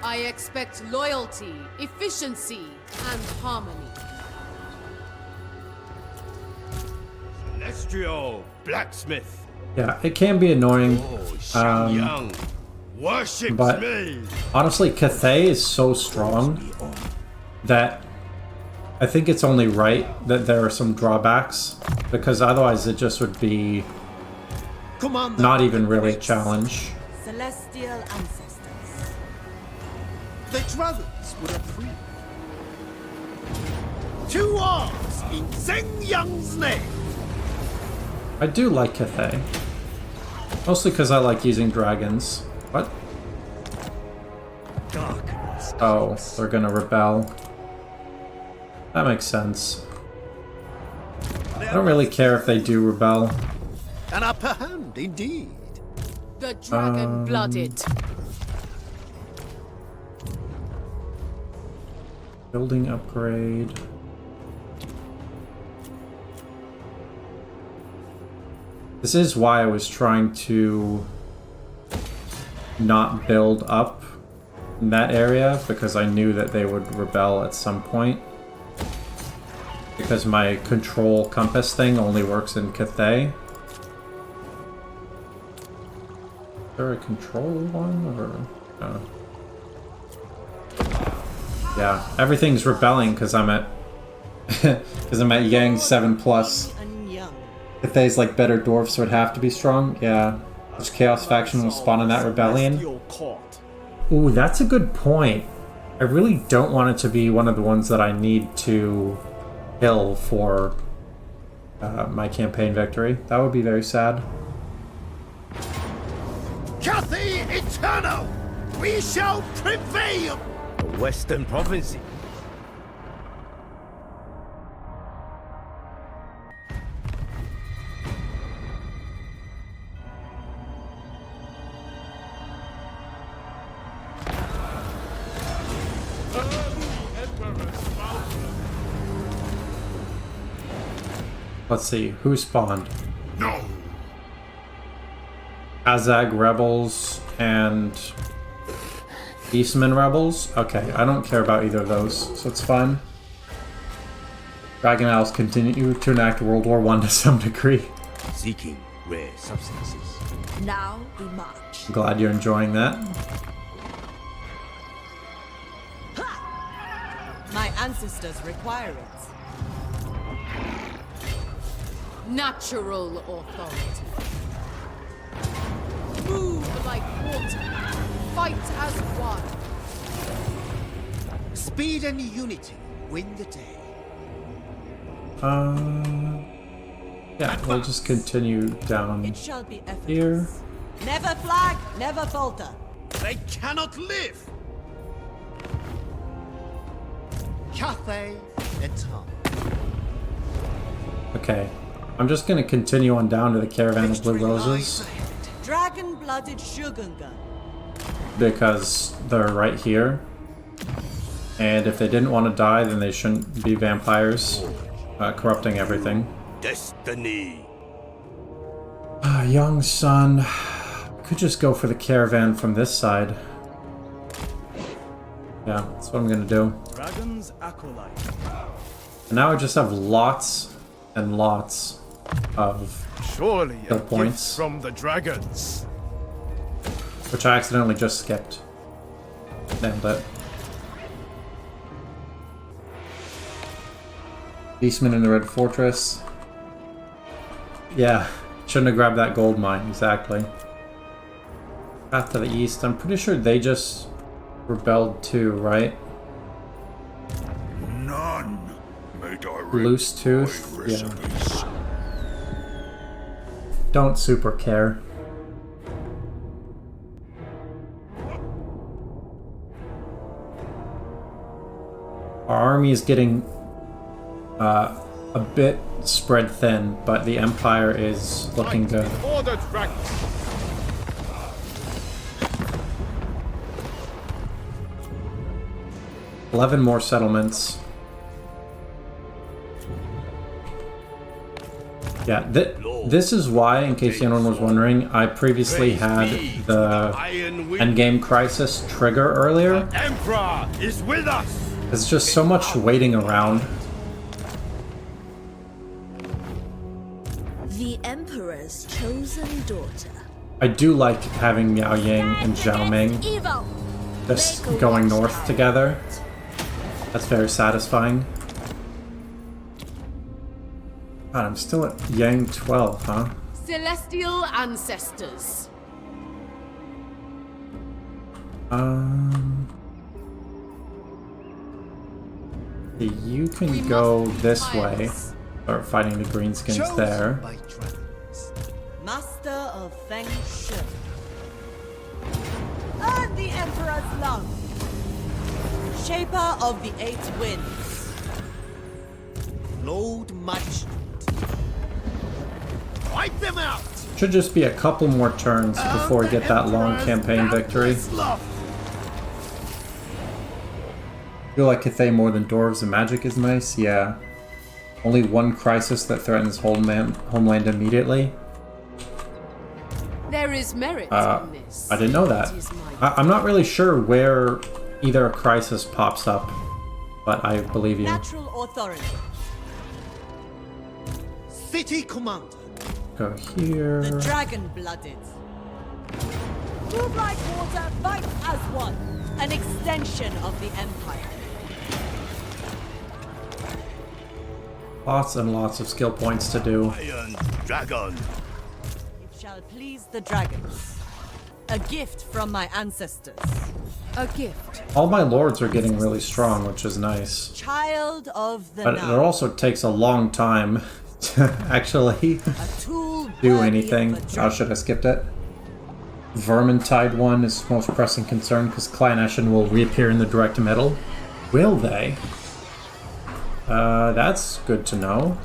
I expect loyalty, efficiency, and harmony. Celestial blacksmith. Yeah, it can be annoying. Oh, Xiang Yang worships but- me. Honestly, Cathay is so strong that I think it's only right that there are some drawbacks, because otherwise it just would be Commander not even of the really a Greats. challenge. Celestial ancestors. The dragons would approve. 2 arms in Zheng Yang's name. I do like Cathay. Mostly because I like using dragons. What? Darkness. Oh, they're gonna rebel. That makes sense. I don't really care if they do rebel. An upper hand, indeed. The dragon-blooded. Building upgrade. This is why I was trying to not build up in that area, because I knew that they would rebel at some point. Because my control compass thing only works in Cathay. Is there a control one, or no? Yeah, everything's rebelling because I'm at Yang 7+. And young. Cathay's like better dwarfs would have to be strong. Yeah, which Chaos faction will spawn in that rebellion? Celestial court. Ooh, that's a good point. I really don't want it to be one of the ones that I need to kill for my campaign victory. That would be very sad. Cathay Eternal! We shall prevail! The Western Province. Let's see, who spawned? No. Azag Rebels and Eastman Rebels? Okay, I don't care about either of those, so it's fine. Dragon Isles continue to enact World War I to some degree. Seeking rare substances. Now we march. I'm glad you're enjoying that. My ancestors require it. Natural authority. Move like water. Fight as one. Speed and unity win the day. Yeah, we'll just continue down It shall be effortless. here. Never flag, never falter. They cannot live! Cathay Eternal. Okay, I'm just gonna continue on down to the Caravan of Blue Victory lies Roses, ahead. Dragon-blooded Shogungan. because they're right here. And if they didn't want to die, then they shouldn't be vampires, corrupting everything. destiny. Young son. Could just go for the caravan from this side. Yeah, that's what I'm gonna do. Dragon's acolyte. And now I just have lots and lots of Surely a skill gift points, from the dragons. which I accidentally just skipped. Nailed it. Beastman in the Red Fortress. Yeah, shouldn't have grabbed that gold mine, exactly. Path to the east. I'm pretty sure they just rebelled too, right? None may direct Loose Tooth? my Yeah. recipes. Don't super care. Our army is getting a bit spread thin, but the Empire is looking good. Order dragons. 11 more settlements. Yeah, this is why, in case anyone was wondering, I previously had the endgame crisis trigger earlier. Emperor is with us. There's just so much waiting around. The Emperor's chosen daughter. I do like having Miao Ying and Zhao Ming Evil. just going north together. That's very satisfying. God, I'm still at Yang 12, huh? Celestial ancestors. You can go this way. Start fighting the greenskins there. By dragons. Master of Feng Shui. Earn the Emperor's love. Shaper of the Eight Winds. Lord Magistrate. Wipe them out! Should just be a couple more turns before we get that long campaign victory. Feel like Cathay more than dwarves and magic is nice? Yeah. Only one crisis that threatens homeland immediately? There is merit in this. I didn't know that. It is my I'm not really sure where either crisis pops up, but I believe you. Natural authority. City Commander. Go here. The Dragon-Blooded. Move like water, fight as one. An extension of the Empire. Lots and lots of skill points to do. Iron Dragon. It shall please the dragons. A gift from my ancestors. a gift. All my lords are getting really strong, which is nice. Child of the But it night. also takes a long time to actually A tool do worthy anything. of a Oh, dragon. should I skipped it? Vermintide one is most pressing concern because Clan Eshin will reappear in the direct middle. Will they? That's good to know.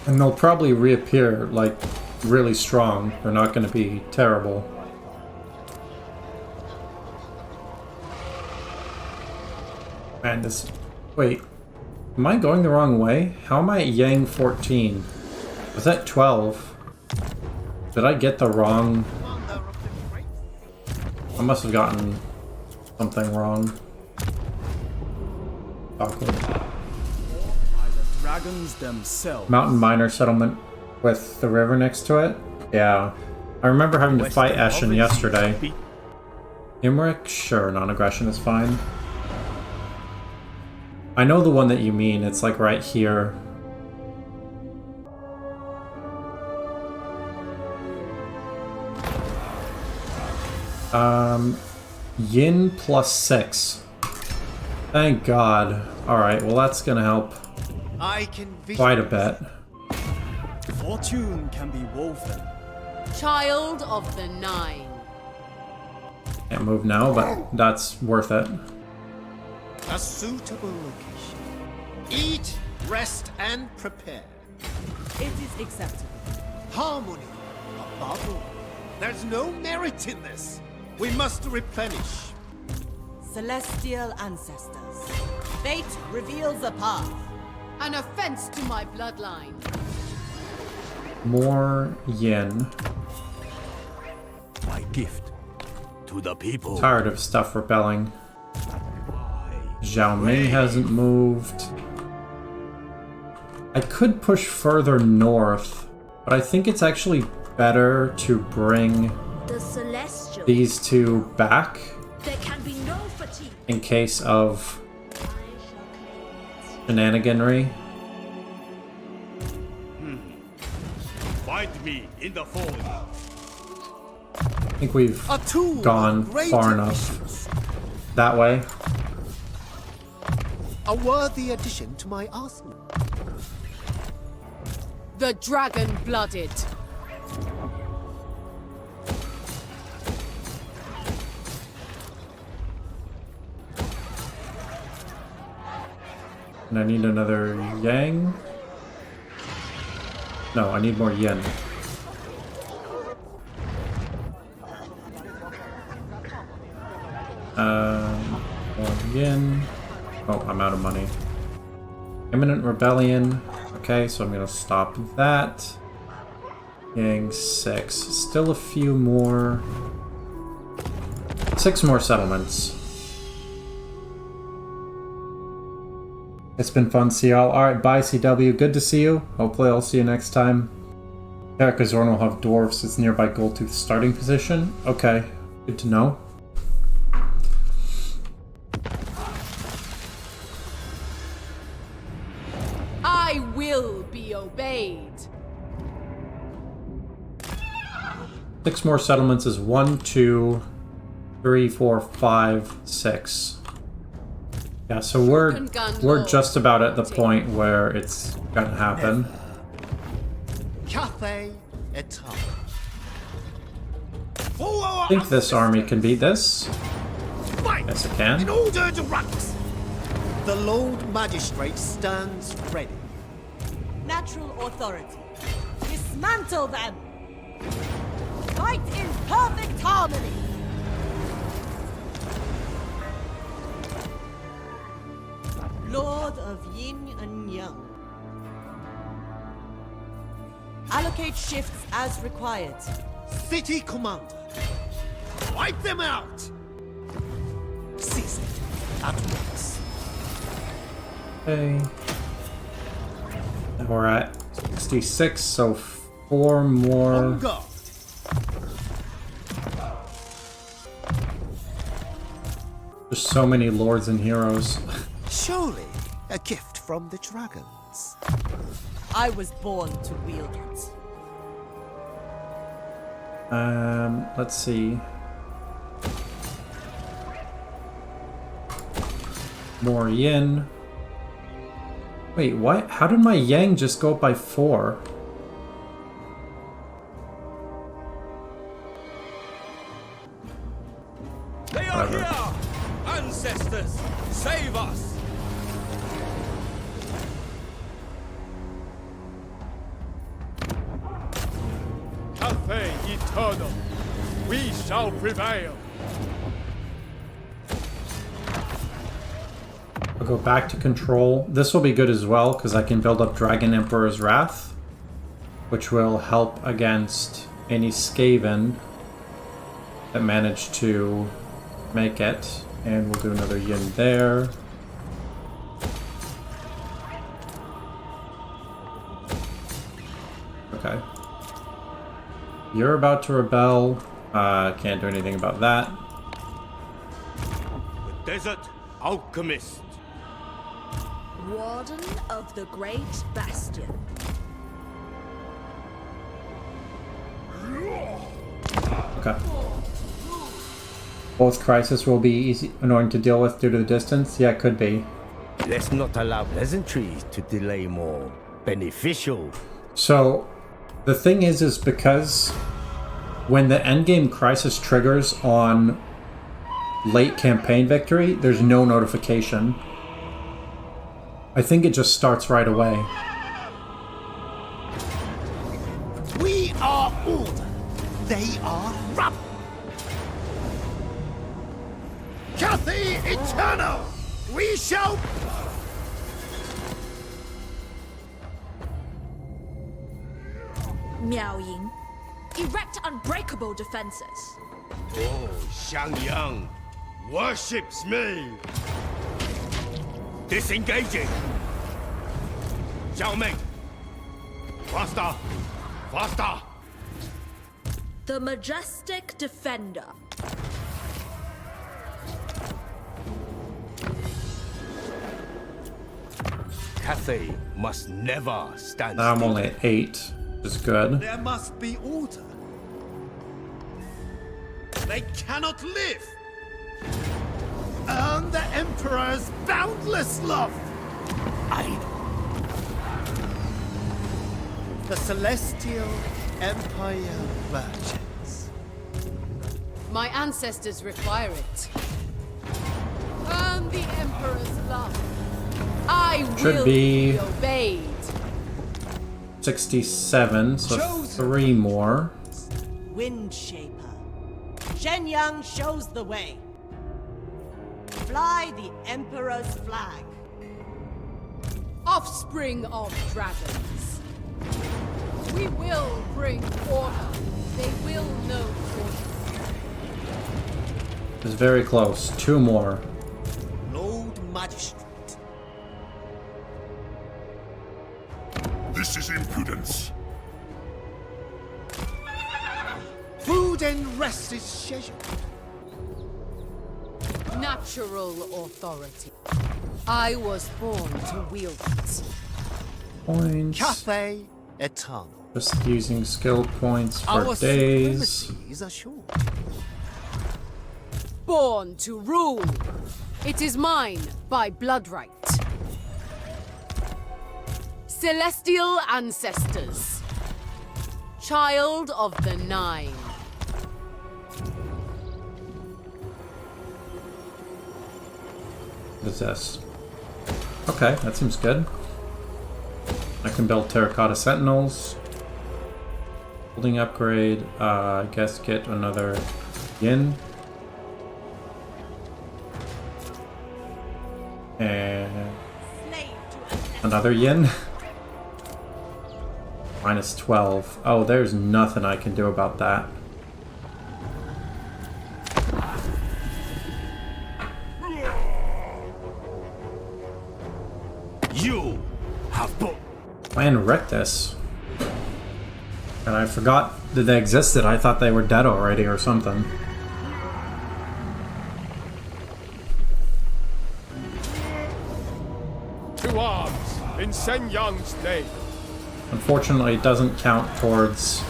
And they'll probably reappear, like, really strong. They're not going to be terrible. Man, this... Wait. Am I going the wrong way? How am I at Yang 14? Was that 12? Did I get the wrong... I must have gotten something wrong. Awkward. Dragons themselves. Mountain miner settlement with the river next to it? Yeah. I remember having to fight Eshin yesterday. Imric? Sure, non-aggression is fine. I know the one that you mean. It's like right here. Yin plus 6. Thank God. Alright, well that's gonna help I can quite a bit. Fortune can be woven. Child of the Nine. Can't move now, but that's worth it. A suitable location. Eat, rest, and prepare. It is acceptable. Harmony above all. There's no merit in this. We must replenish. Celestial ancestors. Fate reveals a path. An offense to my bloodline. More yen. My gift to the people. Tired of stuff rebelling. Zhao Ming hasn't moved. I could push further north, but I think it's actually better to bring The Celestial. these two back There can be no fatigue. in case of I shall claim it. shenaniganry. Find me in the fold. I think we've A tool gone of great far enough efficiency. that way. A worthy addition to my arsenal. The Dragon-Blooded. And I need another yang. No, I need more yen. More yen. Oh, I'm out of money. Imminent rebellion. Okay, so I'm gonna stop that. Yang 6. Still a few more. 6 more settlements. It's been fun to see y'all. Alright, bye CW. Good to see you. Hopefully I'll see you next time. Karakazorn will have dwarves. It's nearby Goldtooth starting position. Okay, good to know. I will be obeyed. 6 more settlements is 1, 2, 3, 4, 5, 6. Yeah, so we're just about at the point where it's gonna happen. Cathay et al. I think this army can beat this. Yes, it In can. order to ranks. The Lord Magistrate stands ready. Natural authority. Dismantle them! Fight in perfect harmony! Lord of Yin and Yang. Allocate shifts as required. City Commander. Wipe them out. Seize it at once. Okay. And we're at 66, so 4 more. On guard. There's so many lords and heroes. Surely a gift from the dragons. I was born to wield it. Let's see. More yen. Wait, what? How did my yang just go up by 4? They are here! Ancestors, save us! Cathay eternal. We shall prevail. I'll go back to control. This will be good as well, because I can build up Dragon Emperor's Wrath, which will help against any Skaven that managed to make it. And we'll do another yin there. Okay. You're about to rebel. Can't do anything about that. The desert alchemist. Warden of the Great Bastion. Okay. Both crisis will be annoying to deal with due to the distance? Yeah, it could be. Let's not allow pleasantries to delay more beneficial. So, the thing is because when the endgame crisis triggers on late campaign victory, there's no notification. I think it just starts right away. We are order. They are rubble. Cathay eternal. We shall. Miao Ying, erect unbreakable defenses. Oh, Xiangyang worships me. Disengaging. Zhao Ming. Faster. Faster. The majestic defender. Cathay must never stand Now I'm still. only at 8, which is good. There must be order. They cannot live. Earn the Emperor's boundless love. The Celestial Empire virgins. My ancestors require it. Earn the Emperor's love. I Should will be- be obeyed. 67, so 3 more. Wind Shaper. Shenyang shows the way. Fly the Emperor's flag. Offspring of dragons. We will bring order. They will know order. It's very close. 2 more. Lord Magistrate. This is impudence. Food and rest is scheduled. Natural authority. I was born to wield it. Points. Cathay eternal. Just using skill points for Our days. supremacy is assured. Born to rule. It is mine by blood right. Celestial ancestors. Child of the Nine. What is this? Okay, that seems good. I can build terracotta sentinels. Building upgrade. I guess get another yin. And another yin. Minus 12. Oh, there's nothing I can do about that. You have put. Plan wrecked this. And I forgot that they existed. I thought they were dead already or something. To arms in Shenyang's name. Unfortunately, it doesn't count towards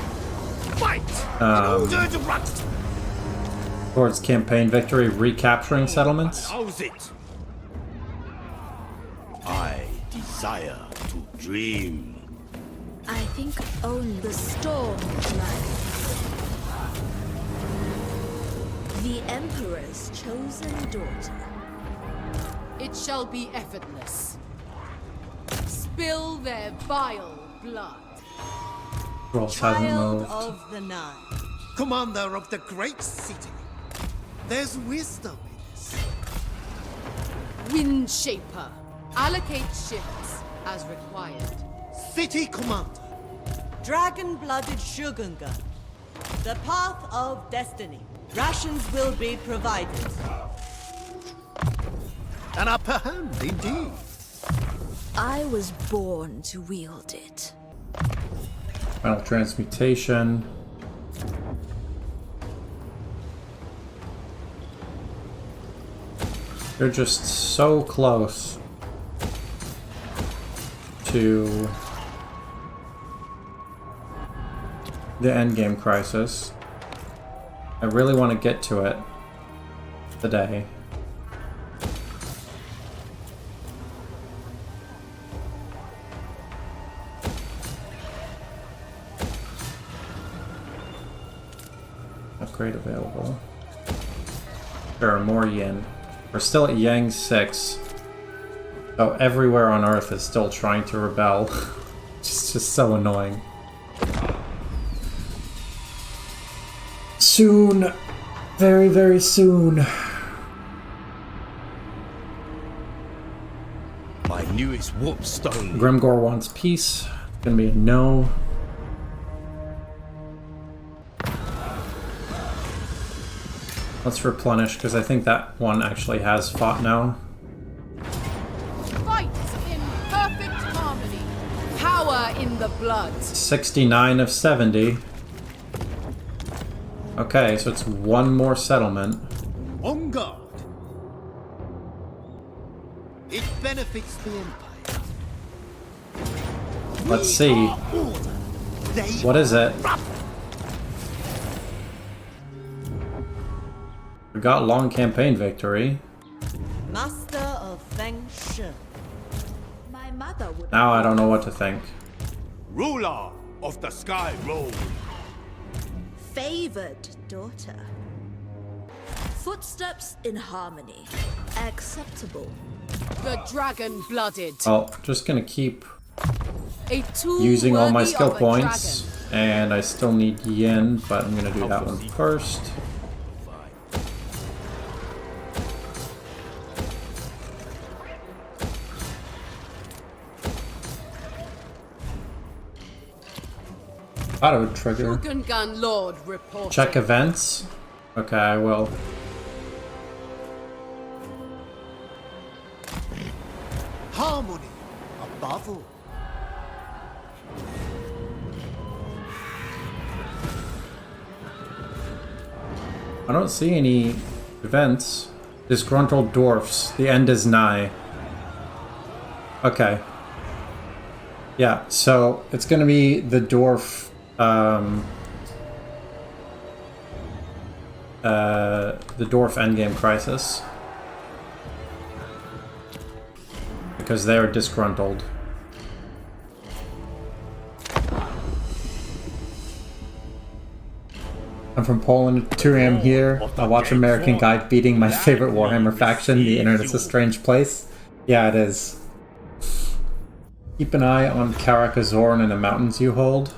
Fight in order to run. towards campaign victory recapturing settlements. How's it? I desire to dream. I think only the storm lies. The Emperor's chosen daughter. It shall be effortless. Spill their vile blood. Rolls hasn't Child moved. of the Nine. Commander of the great city. There's wisdom in this. Wind Shaper. Allocate shifts as required. City Commander. Dragon-blooded Shogunga. The path of destiny. Rations will be provided. An upper hand, indeed. I was born to wield it. Final transmutation. They're just so close to the endgame crisis. I really want to get to it today. upgrade available. There are more yen. We're still at Yang 6. So everywhere on Earth is still trying to rebel. It's just so annoying. Soon. Very, very soon. My newest whoopstone. Grimgor wants peace. It's gonna be a no. Let's replenish, because I think that one actually has fought now. Fight in perfect harmony. Power in the blood. 69 of 70. Okay, so it's one more settlement. On guard. It benefits the Empire. Let's see. What is it? We got long campaign victory. Master of Feng Shui. My mother would. Now I don't know what to think. Ruler of the Sky Road. Favored daughter. Footsteps in harmony. Acceptable. The dragon-blooded. Well, just gonna keep A tool using all my worthy skill of a points. dragon. And I still need yen, but I'm gonna do that one first. Thought it would trigger. Gun Lord reporting. Check events. Okay, I will. Harmony above all. I don't see any events. Disgruntled dwarfs. The end is nigh. Okay. Yeah, so it's gonna be the dwarf. The dwarf endgame crisis. Because they are disgruntled. I'm from Poland, 2 AM here. I watch American guy beating my favorite Warhammer faction. The internet's a strange place. Yeah, it is. Keep an eye on Karakazorn and the mountains you hold.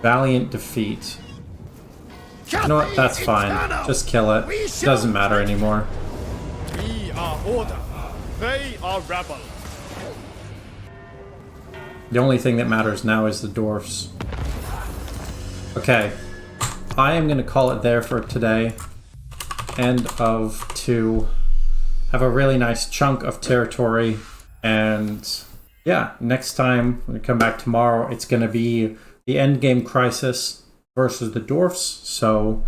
Valiant defeat. You know what? That's fine. Just kill it. Doesn't matter anymore. We are order. They are rebel. The only thing that matters now is the dwarfs. Okay. I am going to call it there for today. End of 2. Have a really nice chunk of territory. And yeah, next time, when we come back tomorrow, it's going to be the endgame crisis versus the dwarfs. So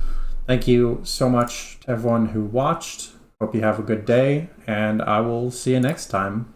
thank you so much to everyone who watched. Hope you have a good day, and I will see you next time.